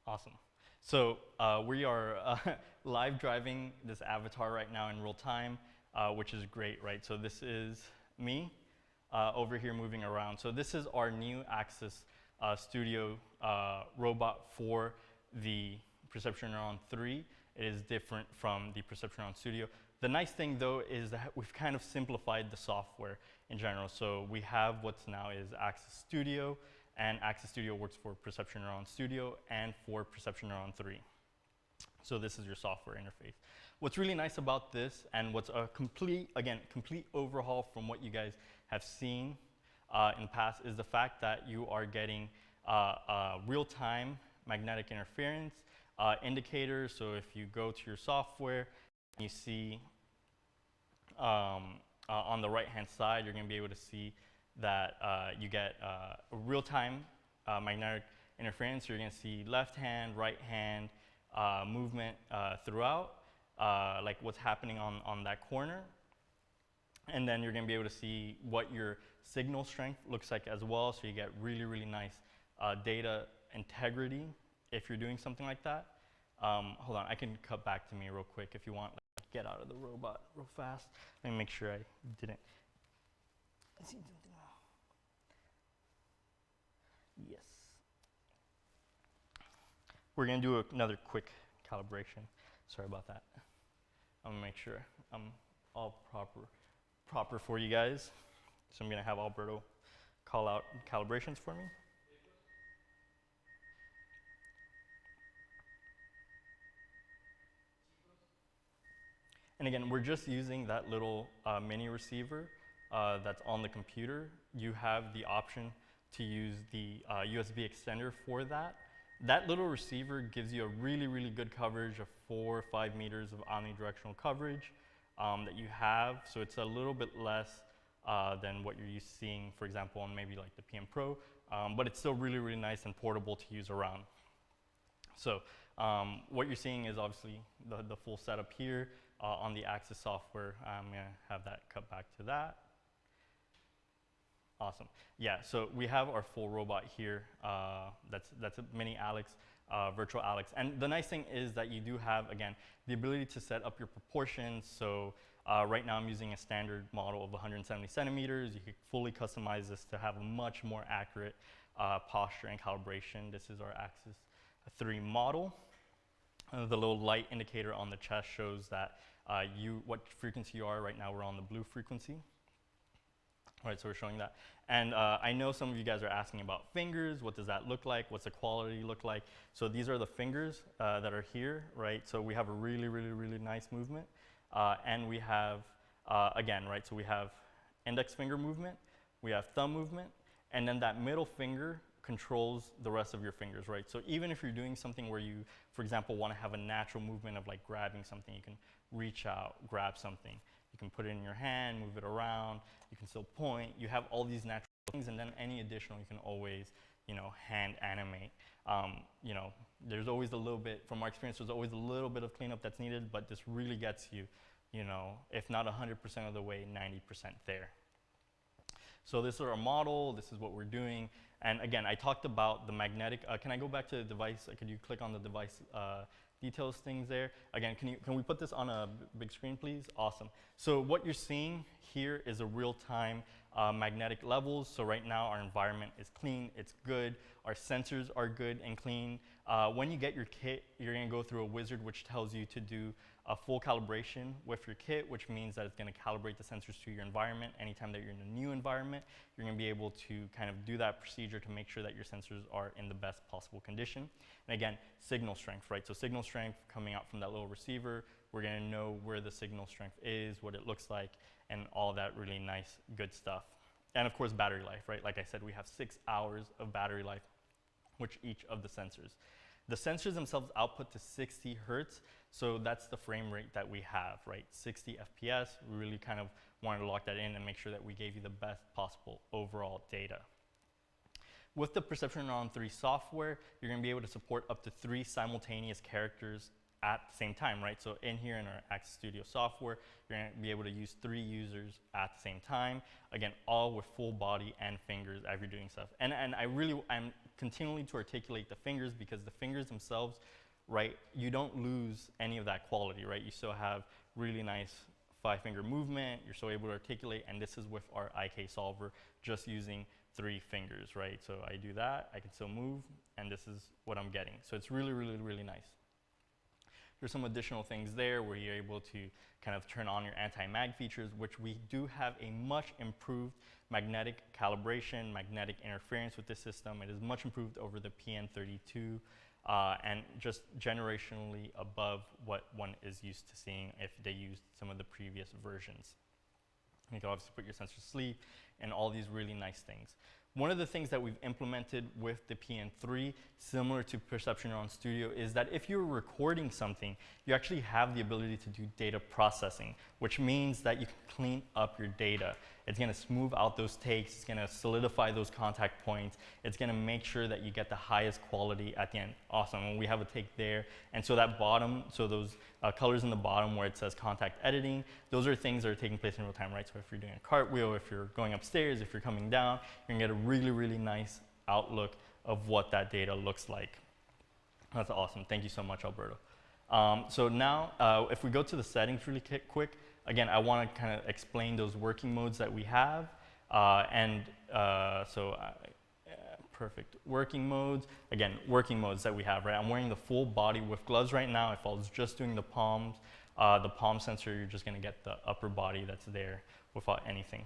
Awesome. So we are live driving this avatar right now in real time, which is great, right? So this is me over here moving around. So this is our new Axis Studio robot for the Perception Neuron 3. It is different from the Perception Neuron Studio. The nice thing though is that we've kind of simplified the software in general. So we have what's now is Axis Studio, and Axis Studio works for Perception Neuron Studio and for Perception Neuron 3. So this is your software interface. What's really nice about this, and what's a complete overhaul from what you guys have seen in the past, is the fact that you are getting real-time magnetic interference indicators. So if you go to your software, you see on the right-hand side, you're going to be able to see that you get real-time magnetic interference. You're going to see left hand, right hand movement throughout, like what's happening on that corner. And then you're going to be able to see what your signal strength looks like as well. So you get really, really nice data integrity if you're doing something like that. Hold on, I can cut back to me real quick if you want. Like, get out of the robot real fast. Let me make sure I didn't. Yes. We're going to do another quick calibration. Sorry about that. I'm going to make sure I'm all proper for you guys. So I'm going to have Alberto call out calibrations for me. And again, we're just using that little mini receiver that's on the computer. You have the option to use the USB extender for that. That little receiver gives you a really, really good coverage of 4 or 5 meters of omnidirectional coverage that you have. So it's a little bit less than what you're used to seeing, for example, on maybe like the PM Pro, but it's still really, really nice and portable to use around. So what you're seeing is obviously the full setup here on the Axis software. I'm going to have that cut back to that. Awesome. Yeah, so we have our full robot here. That's a mini Alex, virtual Alex. And the nice thing is that you do have, again, the ability to set up your proportions. So right now I'm using a standard model of 170 centimeters. You can fully customize this to have a much more accurate posture and calibration. This is our Axis 3 model. The little light indicator on the chest shows that what frequency you are. Right now we're on the blue frequency. All right, so we're showing that. And I know some of you guys are asking about fingers. What does that look like? What's the quality look like? So these are the fingers that are here, right? So we have a really, really, really nice movement. And we have, again, right, so we have index finger movement, we have thumb movement, and then that middle finger controls the rest of your fingers, right? So even if you're doing something where you, for example, want to have a natural movement of like grabbing something, you can reach out, grab something. You can put it in your hand, move it around, you can still point, you have all these natural things, and then any additional you can always, you know, hand animate. You know, there's always a little bit, from our experience, there's always a little bit of cleanup that's needed, but this really gets you, you know, if not 100% of the way, 90% there. So this is our model, this is what we're doing. And again, I talked about the magnetic, can I go back to the device? Could you click on the device details things there? Again, can we put this on a big screen, please? Awesome. So what you're seeing here is a real-time magnetic levels. So right now our environment is clean, it's good. Our sensors are good and clean. When you get your kit, you're gonna go through a wizard which tells you to do a full calibration with your kit, which means that it's gonna calibrate the sensors to your environment. Anytime that you're in a new environment, you're gonna be able to kind of do that procedure to make sure that your sensors are in the best possible condition. And again, signal strength, right? So signal strength coming out from that little receiver, we're gonna know where the signal strength is, what it looks like, and all that really nice, good stuff. And of course, battery life, right? Like I said, we have 6 hours of battery life, which each of the sensors. The sensors themselves output to 60 hertz, so that's the frame rate that we have, right? 60 FPS, we really kind of wanted to lock that in and make sure that we gave you the best possible overall data. With the Perception Neuron 3 software, you're gonna be able to support up to 3 simultaneous characters at the same time, right? So in here in our Access Studio software, you're gonna be able to use 3 users at the same time. Again, all with full body and fingers as you're doing stuff. And I'm continuing to articulate the fingers because the fingers themselves, right, you don't lose any of that quality, right? You still have really nice 5-finger movement, you're still able to articulate, and this is with our IK solver, just using 3 fingers, right? So I do that, I can still move, and this is what I'm getting. So it's really, really, really nice. There's some additional things there where you're able to kind of turn on your anti-mag features, which we do have a much improved magnetic calibration, magnetic interference with this system. It is much improved over the PN32 and just generationally above what one is used to seeing if they used some of the previous versions. You can obviously put your sensor to sleep and all these really nice things. One of the things that we've implemented with the PN3, similar to Perception Neuron Studio, is that if you're recording something, you actually have the ability to do data processing, which means that you can clean up your data. It's gonna smooth out those takes, it's gonna solidify those contact points, it's gonna make sure that you get the highest quality at the end. Awesome, and we have a take there. And so that bottom, so those colors in the bottom where it says contact editing, those are things that are taking place in real time, right? So if you're doing a cartwheel, if you're going upstairs, if you're coming down, you're gonna get a really, really nice outlook of what that data looks like. That's awesome, thank you so much, Alberto. So now, if we go to the settings really quick, again, I want to kind of explain those working modes that we have. Perfect. Working modes. Again, working modes that we have, right? I'm wearing the full body with gloves right now. If I was just doing the palm sensor, you're just going to get the upper body that's there without anything.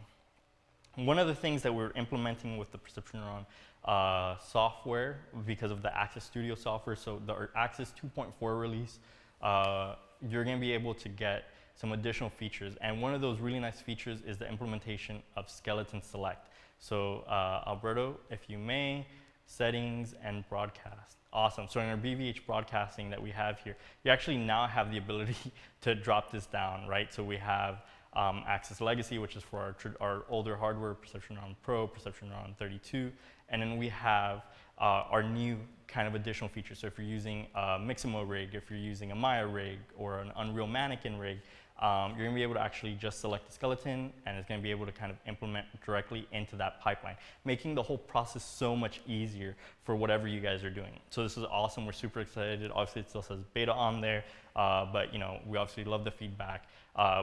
One of the things that we're implementing with the Perception Neuron software, because of the Access Studio software, so the Access 2.4 release, you're going to be able to get some additional features. And one of those really nice features is the implementation of skeleton select. So Alberto, if you may, settings and broadcast. Awesome. So in our BVH broadcasting that we have here, you actually now have the ability to drop this down, right? So we have Access Legacy, which is for our older hardware, Perception Neuron Pro, Perception Neuron 32, and then we have our new kind of additional features. So if you're using a Mixamo rig, if you're using a Maya rig, or an Unreal Mannequin rig, you're going to be able to actually just select the skeleton, and it's going to be able to kind of implement directly into that pipeline, making the whole process so much easier for whatever you guys are doing. So this is awesome. We're super excited. Obviously, it still says beta on there, but you know, we obviously love the feedback.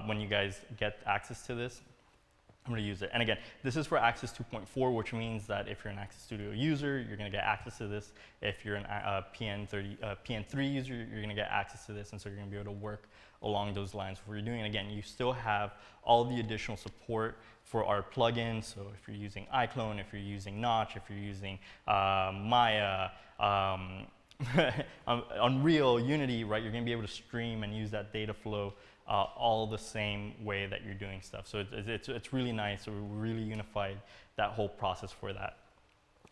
When you guys get access to this, I'm going to use it. And again, this is for Access 2.4, which means that if you're an Access Studio user, you're going to get access to this. If you're a PN3 user, you're going to get access to this, and so you're going to be able to work along those lines. What you're doing, and again, you still have all the additional support for our plugins. So if you're using iClone, if you're using Notch, if you're using Maya, Unreal, Unity, right, you're going to be able to stream and use that data flow all the same way that you're doing stuff. So it's really nice. So we really unified that whole process for that.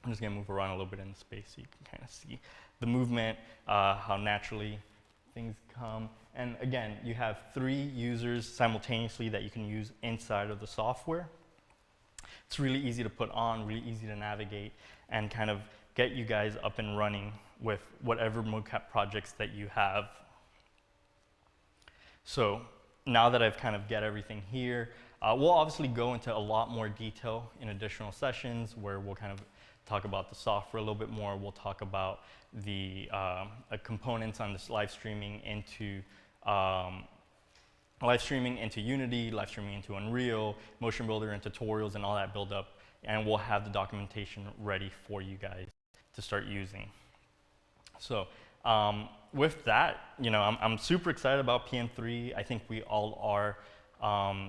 I'm just going to move around a little bit in the space so you can kind of see the movement, how naturally things come. And again, you have 3 users simultaneously that you can use inside of the software. It's really easy to put on, really easy to navigate, and kind of get you guys up and running with whatever mocap projects that you have. So now that I've kind of get everything here, we'll obviously go into a lot more detail in additional sessions where we'll kind of talk about the software a little bit more. We'll talk about the components on this live streaming into Unity, live streaming into Unreal, Motion Builder and tutorials and all that build up. And we'll have the documentation ready for you guys to start using. So with that, I'm super excited about PN3. I think we all are.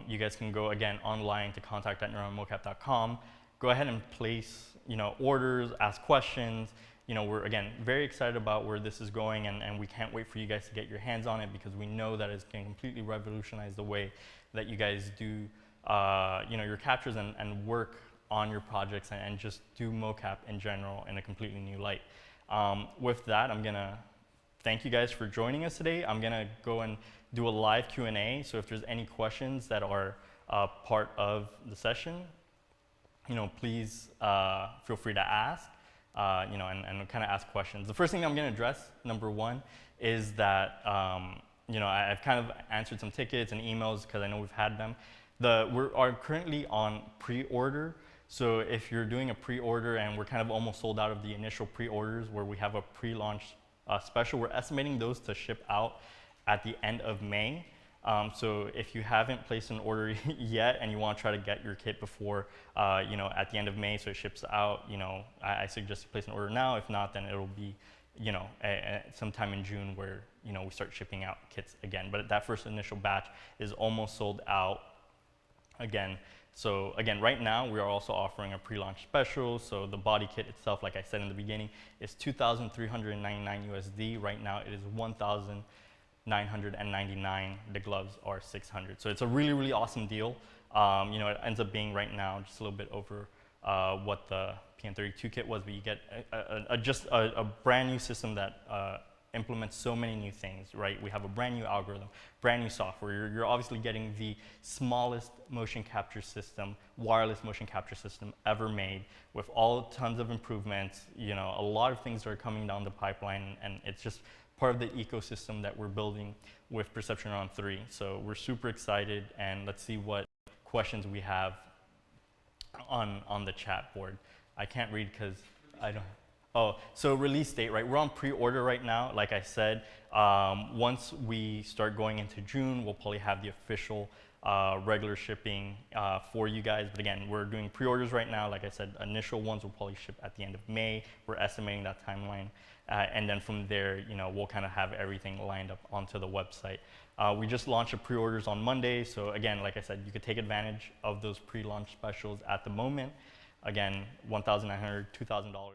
You guys can go again online to contact@neuronmocap.com. Go ahead and place orders, ask questions. We're again very excited about where this is going, and we can't wait for you guys to get your hands on it because we know that it's going to completely revolutionize the way that you guys do your captures and work on your projects and just do mocap in general in a completely new light. With that, I'm gonna thank you guys for joining us today. I'm gonna go and do a live Q&A. So if there's any questions that are part of the session, please feel free to ask, and kind of ask questions. The first thing I'm gonna address, number one, is that I've kind of answered some tickets and emails because I know we've had them. We are currently on pre-order. So if you're doing a pre-order and we're kind of almost sold out of the initial pre-orders where we have a pre-launch special, we're estimating those to ship out at the end of May. So if you haven't placed an order yet and you want to try to get your kit before, at the end of May so it ships out, I suggest you place an order now. If not, then it'll be, sometime in June where, we start shipping out kits again. But that first initial batch is almost sold out again. So again, right now we are also offering a pre-launch special. So the body kit itself, like I said in the beginning, is $2,399 USD. Right now it is $1,999. The gloves are $600. So it's a really, really awesome deal. It ends up being right now just a little bit over what the PN32 kit was, but you get just a brand new system that implements so many new things, right? We have a brand new algorithm, brand new software. You're obviously getting the smallest motion capture system, wireless motion capture system ever made, with all tons of improvements. A lot of things are coming down the pipeline, and it's just part of the ecosystem that we're building with Perception Neuron 3. So we're super excited, and let's see what questions we have on the chat board. I can't read because I don't. Oh, so release date, right? We're on pre-order right now. Like I said, once we start going into June, we'll probably have the official regular shipping for you guys. But again, we're doing pre-orders right now. Like I said, initial ones will probably ship at the end of May. We're estimating that timeline. And then from there, we'll kind of have everything lined up onto the website. We just launched the pre-orders on Monday. So again, like I said, you could take advantage of those pre-launch specials at the moment. Again, $1,900, $2,000.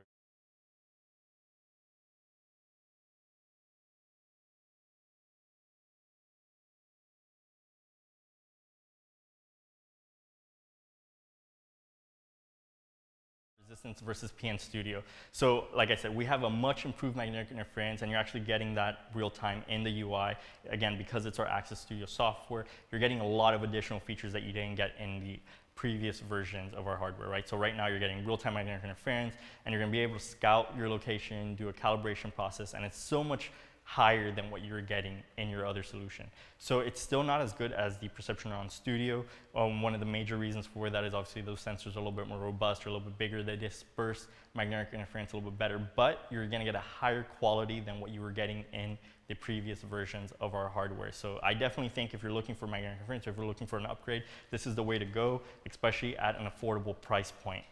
Resistance versus PN Studio. So like I said, we have a much improved magnetic interference, and you're actually getting that real time in the UI. Again, because it's our Access Studio software, you're getting a lot of additional features that you didn't get in the previous versions of our hardware, right? So right now you're getting real-time magnetic interference, and you're gonna be able to scout your location, do a calibration process, and it's so much higher than what you're getting in your other solution. So it's still not as good as the Perception Neuron Studio. One of the major reasons for that is obviously those sensors are a little bit more robust, or a little bit bigger. They disperse magnetic interference a little bit better, but you're gonna get a higher quality than what you were getting in the previous versions of our hardware. So I definitely think if you're looking for magnetic interference, or if you're looking for an upgrade, this is the way to go, especially at an affordable price point.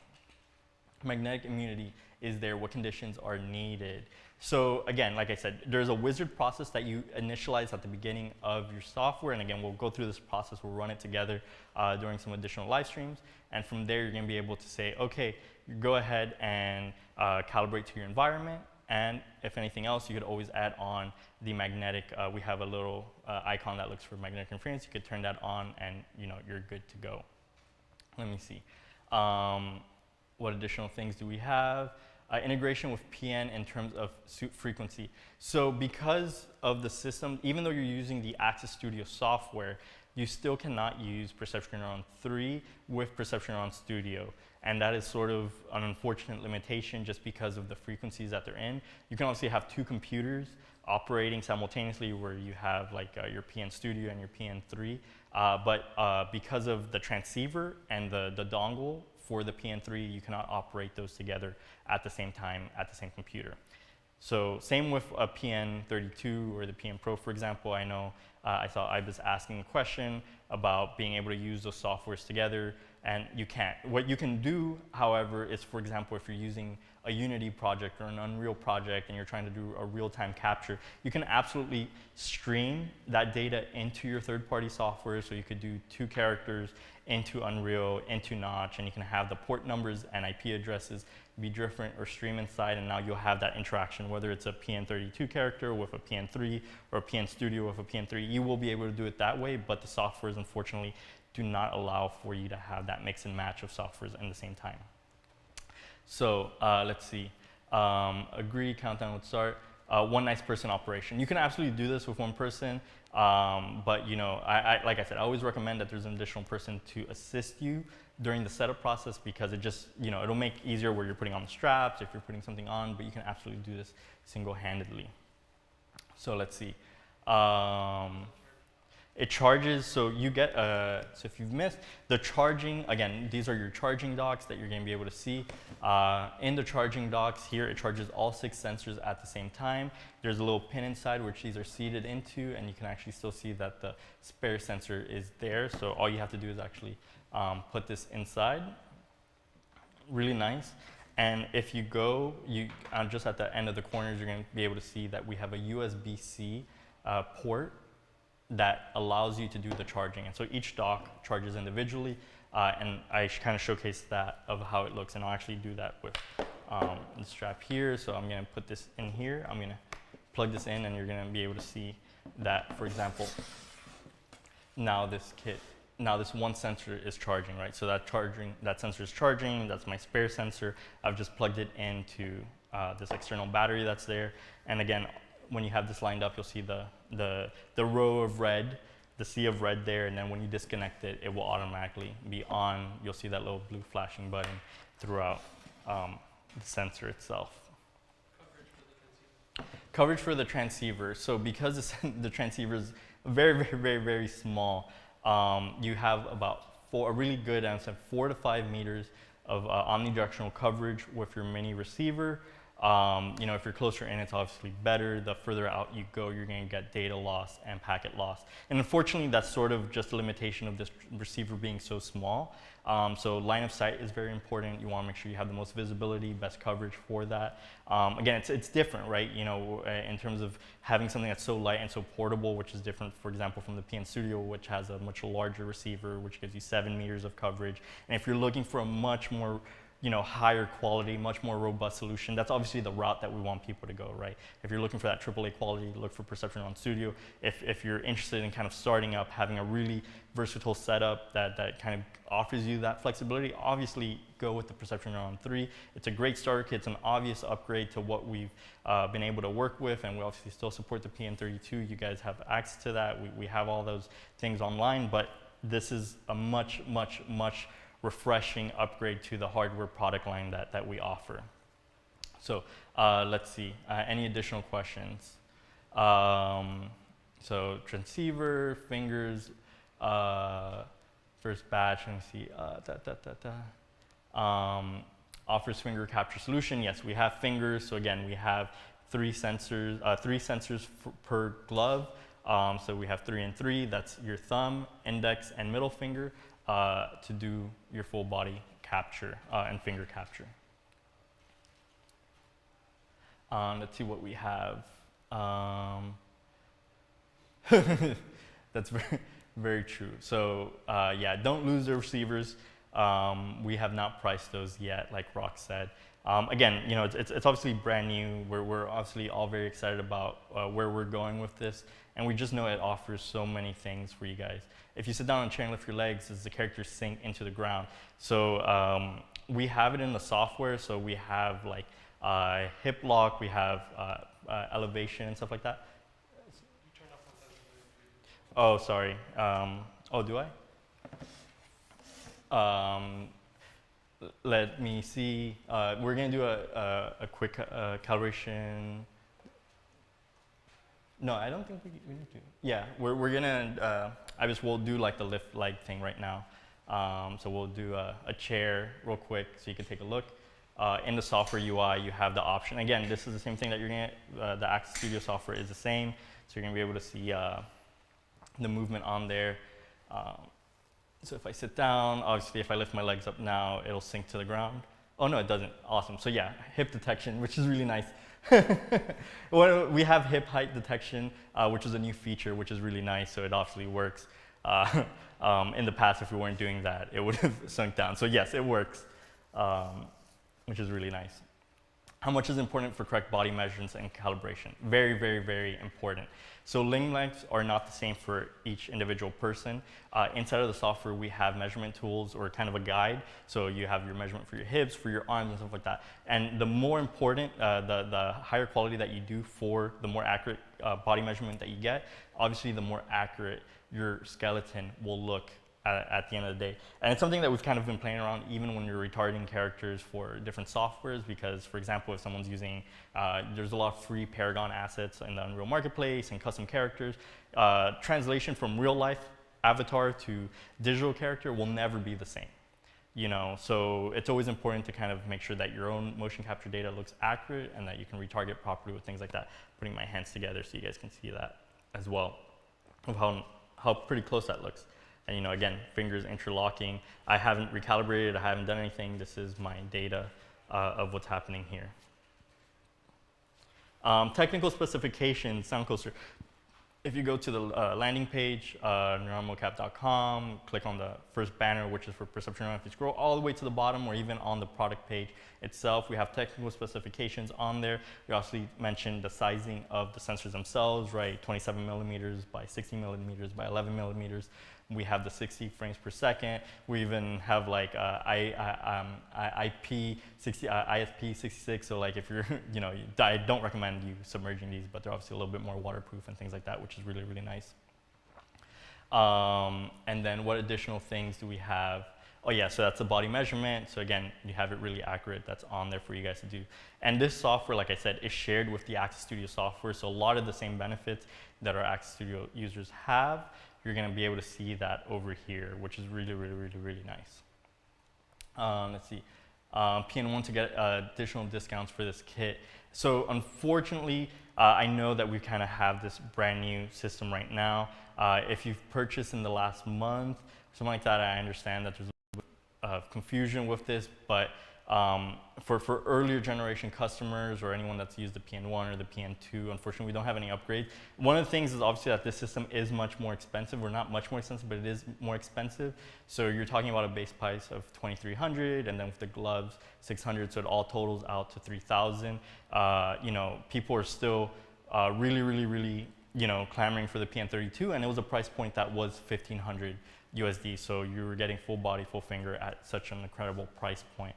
Magnetic immunity is there, what conditions are needed. So again, like I said, there's a wizard process that you initialize at the beginning of your software. And again, we'll go through this process, we'll run it together during some additional live streams. And from there, you're gonna be able to say, okay, go ahead and calibrate to your environment. And if anything else, you could always add on the magnetic. We have a little icon that looks for magnetic interference. You could turn that on and you're good to go. Let me see. What additional things do we have? integration with PN in terms of suit frequency. So because of the system, even though you're using the Access Studio software, you still cannot use Perception Neuron 3 with Perception Neuron Studio. And that is sort of an unfortunate limitation just because of the frequencies that they're in. You can obviously have two computers operating simultaneously where you have like your PN Studio and your PN3. But because of the transceiver and the dongle for the PN3, you cannot operate those together at the same time at the same computer. So same with a PN32 or the PN Pro, for example. I know I saw Ibis asking a question about being able to use those softwares together, and you can't. What you can do, however, is, for example, if you're using a Unity project or an Unreal project and you're trying to do a real-time capture, you can absolutely stream that data into your third-party software. So you could do 2 characters into Unreal, into Notch, and you can have the port numbers and IP addresses be different or stream inside, and now you'll have that interaction, whether it's a PN32 character with a PN3 or a PN Studio with a PN3. You will be able to do it that way, but the softwares, unfortunately, do not allow for you to have that mix and match of softwares in the same time. So let's see. Agree, countdown would start. One nice person operation. You can absolutely do this with one person, but you know, like I said, I always recommend that there's an additional person to assist you during the setup process, because it just, you know, it'll make it easier where you're putting on the straps, if you're putting something on, but you can absolutely do this single-handedly. So let's see. It charges, so you get, so if you've missed, the charging, again, these are your charging docks that you're gonna be able to see. In the charging docks here, it charges all 6 sensors at the same time. There's a little pin inside which these are seated into, and you can actually still see that the spare sensor is there. So all you have to do is actually put this inside. Really nice. And if you go, just at the end of the corners, you're gonna be able to see that we have a USB-C port that allows you to do the charging. And so each dock charges individually, and I kind of showcase that of how it looks, and I'll actually do that with the strap here. So I'm gonna put this in here, I'm gonna plug this in, and you're gonna be able to see that, for example, now this one sensor is charging, right? So that sensor is charging, that's my spare sensor. I've just plugged it into this external battery that's there. And again, when you have this lined up, you'll see the row of red, the sea of red there, and then when you disconnect it, it will automatically be on. You'll see that little blue flashing button throughout the sensor itself. Coverage for the transceiver. So because the transceiver is very small, you have about a really good, 4 to 5 meters of omnidirectional coverage with your mini receiver. You know, if you're closer in, it's obviously better. The further out you go, you're going to get data loss and packet loss. And unfortunately, that's sort of just a limitation of this receiver being so small. So line of sight is very important. You want to make sure you have the most visibility, best coverage for that. Again, it's different, right? You know, in terms of having something that's so light and so portable, which is different, for example, from the PN Studio, which has a much larger receiver, which gives you 7 meters of coverage. And if you're looking for a much more, you know, higher quality, much more robust solution, that's obviously the route that we want people to go, right? If you're looking for that AAA quality, look for Perception Neuron Studio. If you're interested in kind of starting up, having a really versatile setup that kind of offers you that flexibility, obviously go with the Perception Neuron 3. It's a great starter kit. It's an obvious upgrade to what we've been able to work with, and we obviously still support the PN32. You guys have access to that. We have all those things online, but this is a much refreshing upgrade to the hardware product line that we offer. So let's see, any additional questions? So transceiver, fingers, first batch, let me see, offers finger capture solution. Yes, we have fingers. So again, we have 3 sensors per glove. So we have 3 and 3, that's your thumb, index, and middle finger. To do your full body capture and finger capture. Let's see what we have. That's very true. So yeah, don't lose the receivers. We have not priced those yet, like Rock said. Again, you know, it's obviously brand new. We're obviously all very excited about where we're going with this, and we just know it offers so many things for you guys. If you sit down on a chair and lift your legs, as the characters sink into the ground. So we have it in the software. So we have like hip lock, we have elevation and stuff like that. Oh, sorry. Oh, do I? Let me see. We're going to do a quick calibration. No, I don't think we need to. Yeah, we're going to, we'll do like the lift leg thing right now. So we'll do a chair real quick so you can take a look. In the software UI, you have the option. Again, this is the same thing that you're going to, the Access Studio software is the same. So you're going to be able to see the movement on there. So if I sit down, obviously if I lift my legs up now, it'll sink to the ground. Oh no, it doesn't. Awesome. So yeah, hip detection, which is really nice. Well, we have hip height detection, which is a new feature, which is really nice. So it obviously works. In the past, if we weren't doing that, it would have sunk down. So yes, it works, which is really nice. How much is important for correct body measurements and calibration? Very, very, very important. So limb lengths are not the same for each individual person. Inside of the software, we have measurement tools or kind of a guide. So you have your measurement for your hips, for your arms and stuff like that. And the more important, the higher quality that you do for the more accurate body measurement that you get, obviously the more accurate your skeleton will look at the end of the day. And it's something that we've kind of been playing around even when you're retarding characters for different softwares, because for example, if someone's using, there's a lot of free Paragon assets in the Unreal Marketplace and custom characters. Translation from real life avatar to digital character will never be the same. You know, so it's always important to kind of make sure that your own motion capture data looks accurate and that you can retarget properly with things like that. Putting my hands together so you guys can see that as well, of how pretty close that looks. And you know, again, fingers interlocking. I haven't recalibrated, I haven't done anything. This is my data of what's happening here. Technical specifications, sound closer. If you go to the landing page, neuronmocap.com, click on the first banner, which is for perception neuron. If you scroll all the way to the bottom or even on the product page itself, we have technical specifications on there. We also mentioned the sizing of the sensors themselves, right? 27 millimeters by 60 millimeters by 11 millimeters. We have the 60 frames per second. We even have like ISP 66. So like if you're, you know, I don't recommend you submerging these, but they're obviously a little bit more waterproof and things like that, which is really, really nice. And then what additional things do we have? Oh yeah, so that's the body measurement. So again, you have it really accurate. That's on there for you guys to do. And this software, like I said, is shared with the Access Studio software. So a lot of the same benefits that our Access Studio users have, you're going to be able to see that over here, which is really, really, really, really nice. Let's see. PN1 to get additional discounts for this kit. So unfortunately, I know that we kind of have this brand new system right now. If you've purchased in the last month, something like that, I understand that there's a little bit of confusion with this, but for earlier generation customers or anyone that's used the PN1 or the PN2, unfortunately, we don't have any upgrades. One of the things is obviously that this system is much more expensive. We're not much more expensive, but it is more expensive. So you're talking about a base price of $2,300, and then with the gloves, $600. So it all totals out to $3,000. You know, people are still really, really, really, you know, clamoring for the PN32, and it was a price point that was $1,500 USD. So you were getting full body, full finger at such an incredible price point.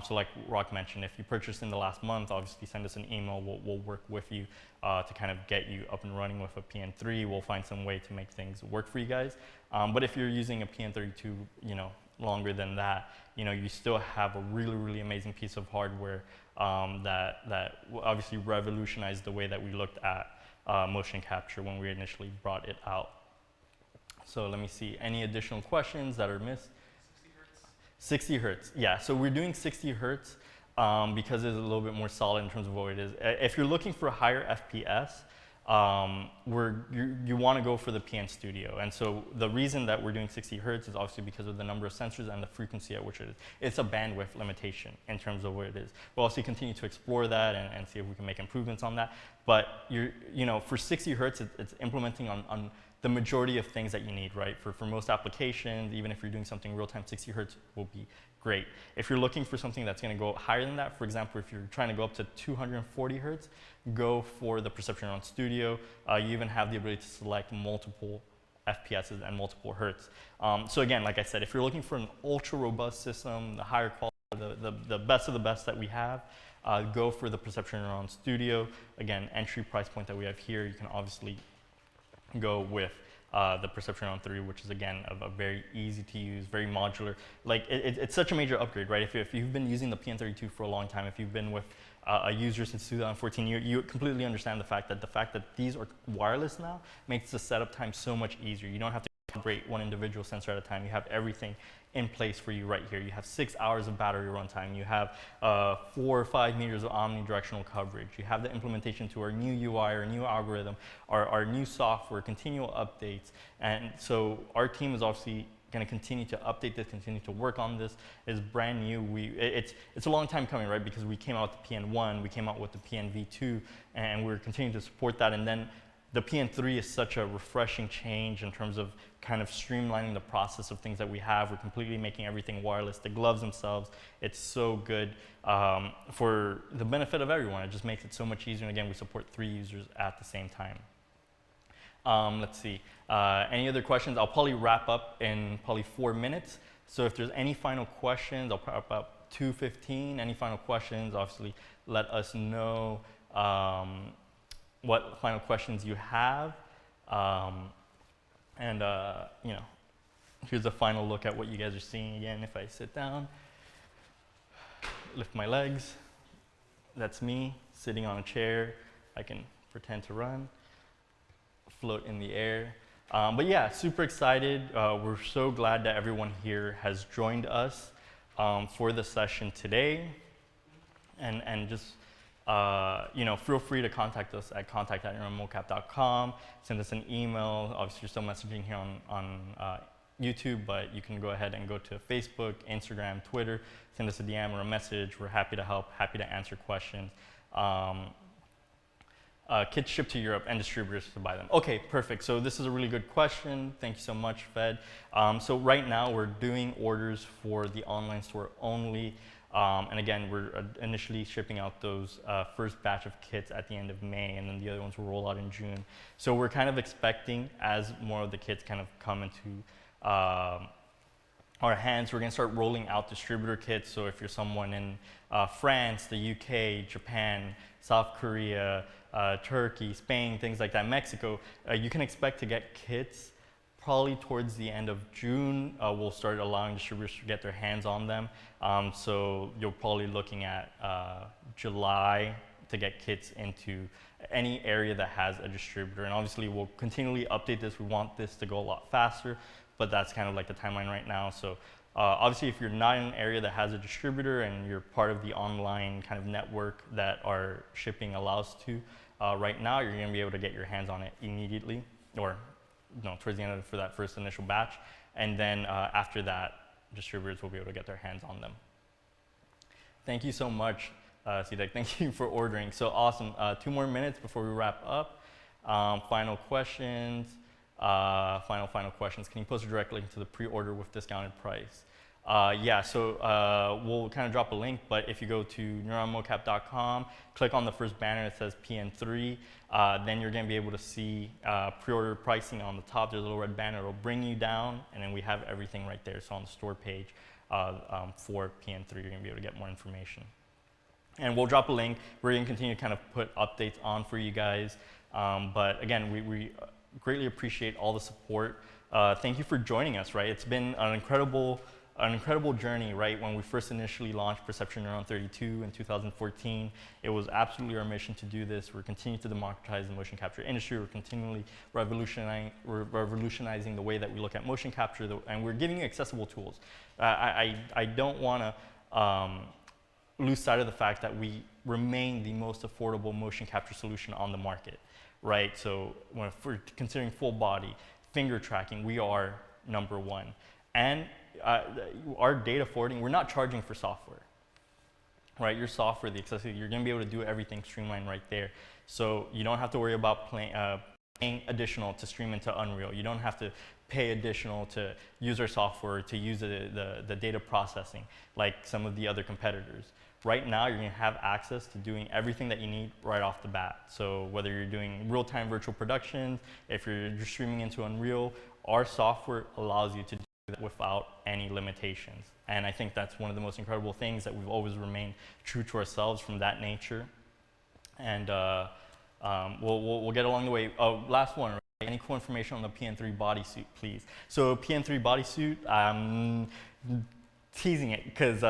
So like Rock mentioned, if you purchased in the last month, obviously send us an email. We'll work with you to kind of get you up and running with a PN3. We'll find some way to make things work for you guys. But if you're using a PN32, you know, longer than that, you know, you still have a really, really amazing piece of hardware that obviously revolutionized the way that we looked at motion capture when we initially brought it out. So let me see, any additional questions that are missed? 60 hertz, yeah, so we're doing 60 hertz because it's a little bit more solid in terms of what it is. If you're looking for a higher FPS, you want to go for the PN Studio. And so the reason that we're doing 60 hertz is obviously because of the number of sensors and the frequency at which it is. It's a bandwidth limitation in terms of what it is. We'll also continue to explore that and see if we can make improvements on that. But you know, for 60 hertz, it's implementing on the majority of things that you need, right? For most applications, even if you're doing something real-time, 60 hertz will be great. If you're looking for something that's gonna go higher than that, for example, if you're trying to go up to 240 hertz, go for the Perception Neuron Studio. You even have the ability to select multiple FPSs and multiple hertz. So again, like I said, if you're looking for an ultra-robust system, the higher quality, the best of the best that we have, go for the Perception Neuron Studio. Again, entry price point that we have here, you can obviously go with the Perception Neuron 3, which is again a very easy to use, very modular. Like it's such a major upgrade, right? If you've been using the PN32 for a long time, if you've been with a user since 2014, you completely understand the fact that these are wireless now makes the setup time so much easier. You don't have to calibrate one individual sensor at a time. You have everything in place for you right here. You have 6 hours of battery runtime. You have 4 or 5 meters of omnidirectional coverage. You have the implementation to our new UI, our new algorithm, our new software, continual updates. And so our team is obviously going to continue to update this, continue to work on this. It's brand new. It's a long time coming, right? Because we came out with the PN1, we came out with the PNV2, and we're continuing to support that. And then the PN3 is such a refreshing change in terms of kind of streamlining the process of things that we have. We're completely making everything wireless. The gloves themselves, it's so good for the benefit of everyone. It just makes it so much easier. And again, we support 3 users at the same time. Let's see. Any other questions? I'll probably wrap up in probably 4 minutes. So if there's any final questions, I'll wrap up 2:15. Any final questions, obviously let us know what final questions you have. You know, here's a final look at what you guys are seeing again. If I sit down, lift my legs, that's me sitting on a chair. I can pretend to run, float in the air. But yeah, super excited. We're so glad that everyone here has joined us for the session today. And just, you know, feel free to contact us at contact@neuronmocap.com. Send us an email. Obviously, you're still messaging here on YouTube, but you can go ahead and go to Facebook, Instagram, Twitter. Send us a DM or a message. We're happy to help, happy to answer questions. Kits shipped to Europe and distributors to buy them. Okay, perfect. So this is a really good question. Thank you so much, Fed. So right now we're doing orders for the online store only. And again, we're initially shipping out those first batch of kits at the end of May, and then the other ones will roll out in June. So we're kind of expecting, as more of the kits kind of come into our hands, we're going to start rolling out distributor kits. So if you're someone in France, the UK, Japan, South Korea, Turkey, Spain, things like that, Mexico, you can expect to get kits probably towards the end of June. We'll start allowing distributors to get their hands on them. So you're probably looking at July to get kits into any area that has a distributor. And obviously we'll continually update this. We want this to go a lot faster, but that's kind of like the timeline right now. So obviously if you're not in an area that has a distributor and you're part of the online kind of network that our shipping allows to, right now you're going to be able to get your hands on it immediately, or no, towards the end of it for that first initial batch. And then after that, distributors will be able to get their hands on them. Thank you so much, CDEC. Thank you for ordering. So awesome. 2 more minutes before we wrap up. Final questions. Final questions. Can you post a direct link to the pre-order with discounted price? Yeah, so we'll kind of drop a link, but if you go to neuronmocap.com, click on the first banner that says PN3, then you're going to be able to see pre-order pricing on the top. There's a little red banner. It'll bring you down, and then we have everything right there. So on the store page for PN3, you're going to be able to get more information. And we'll drop a link. We're going to continue to kind of put updates on for you guys. But again, we greatly appreciate all the support. Thank you for joining us, right? It's been an incredible journey, right? When we first initially launched Perception Neuron 32 in 2014, it was absolutely our mission to do this. We're continuing to democratize the motion capture industry. We're continually revolutionizing the way that we look at motion capture, and we're giving you accessible tools. I don't want to lose sight of the fact that we remain the most affordable motion capture solution on the market, right? So when we're considering full body, finger tracking, we are #1. And our data forwarding, we're not charging for software, right? Your software, the accessibility, you're going to be able to do everything streamlined right there. So you don't have to worry about paying additional to stream into Unreal. You don't have to pay additional to use our software to use the data processing like some of the other competitors. Right now, you're going to have access to doing everything that you need right off the bat. So whether you're doing real-time virtual productions, if you're streaming into Unreal, our software allows you to do without any limitations. And I think that's one of the most incredible things, that we've always remained true to ourselves from that nature. And we'll get along the way. Last one, right? Any cool information on the PN3 bodysuit, please? So PN3 bodysuit, I'm teasing it because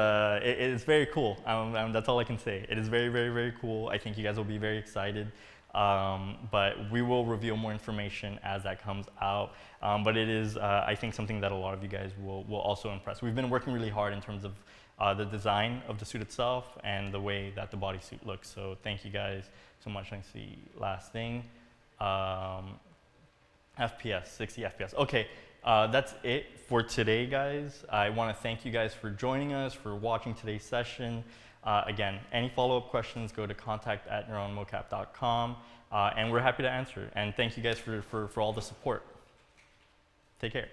it is very cool. That's all I can say. It is very, very, very cool. I think you guys will be very excited. But we will reveal more information as that comes out. But it is, I think, something that a lot of you guys will also impress. We've been working really hard in terms of the design of the suit itself and the way that the bodysuit looks. So thank you guys so much. I see last thing. FPS, 60 FPS. Okay, that's it for today, guys. I want to thank you guys for joining us, for watching today's session. Again, any follow-up questions, go to contact@neuronmocap.com, and we're happy to answer. And thank you guys for all the support. Take care.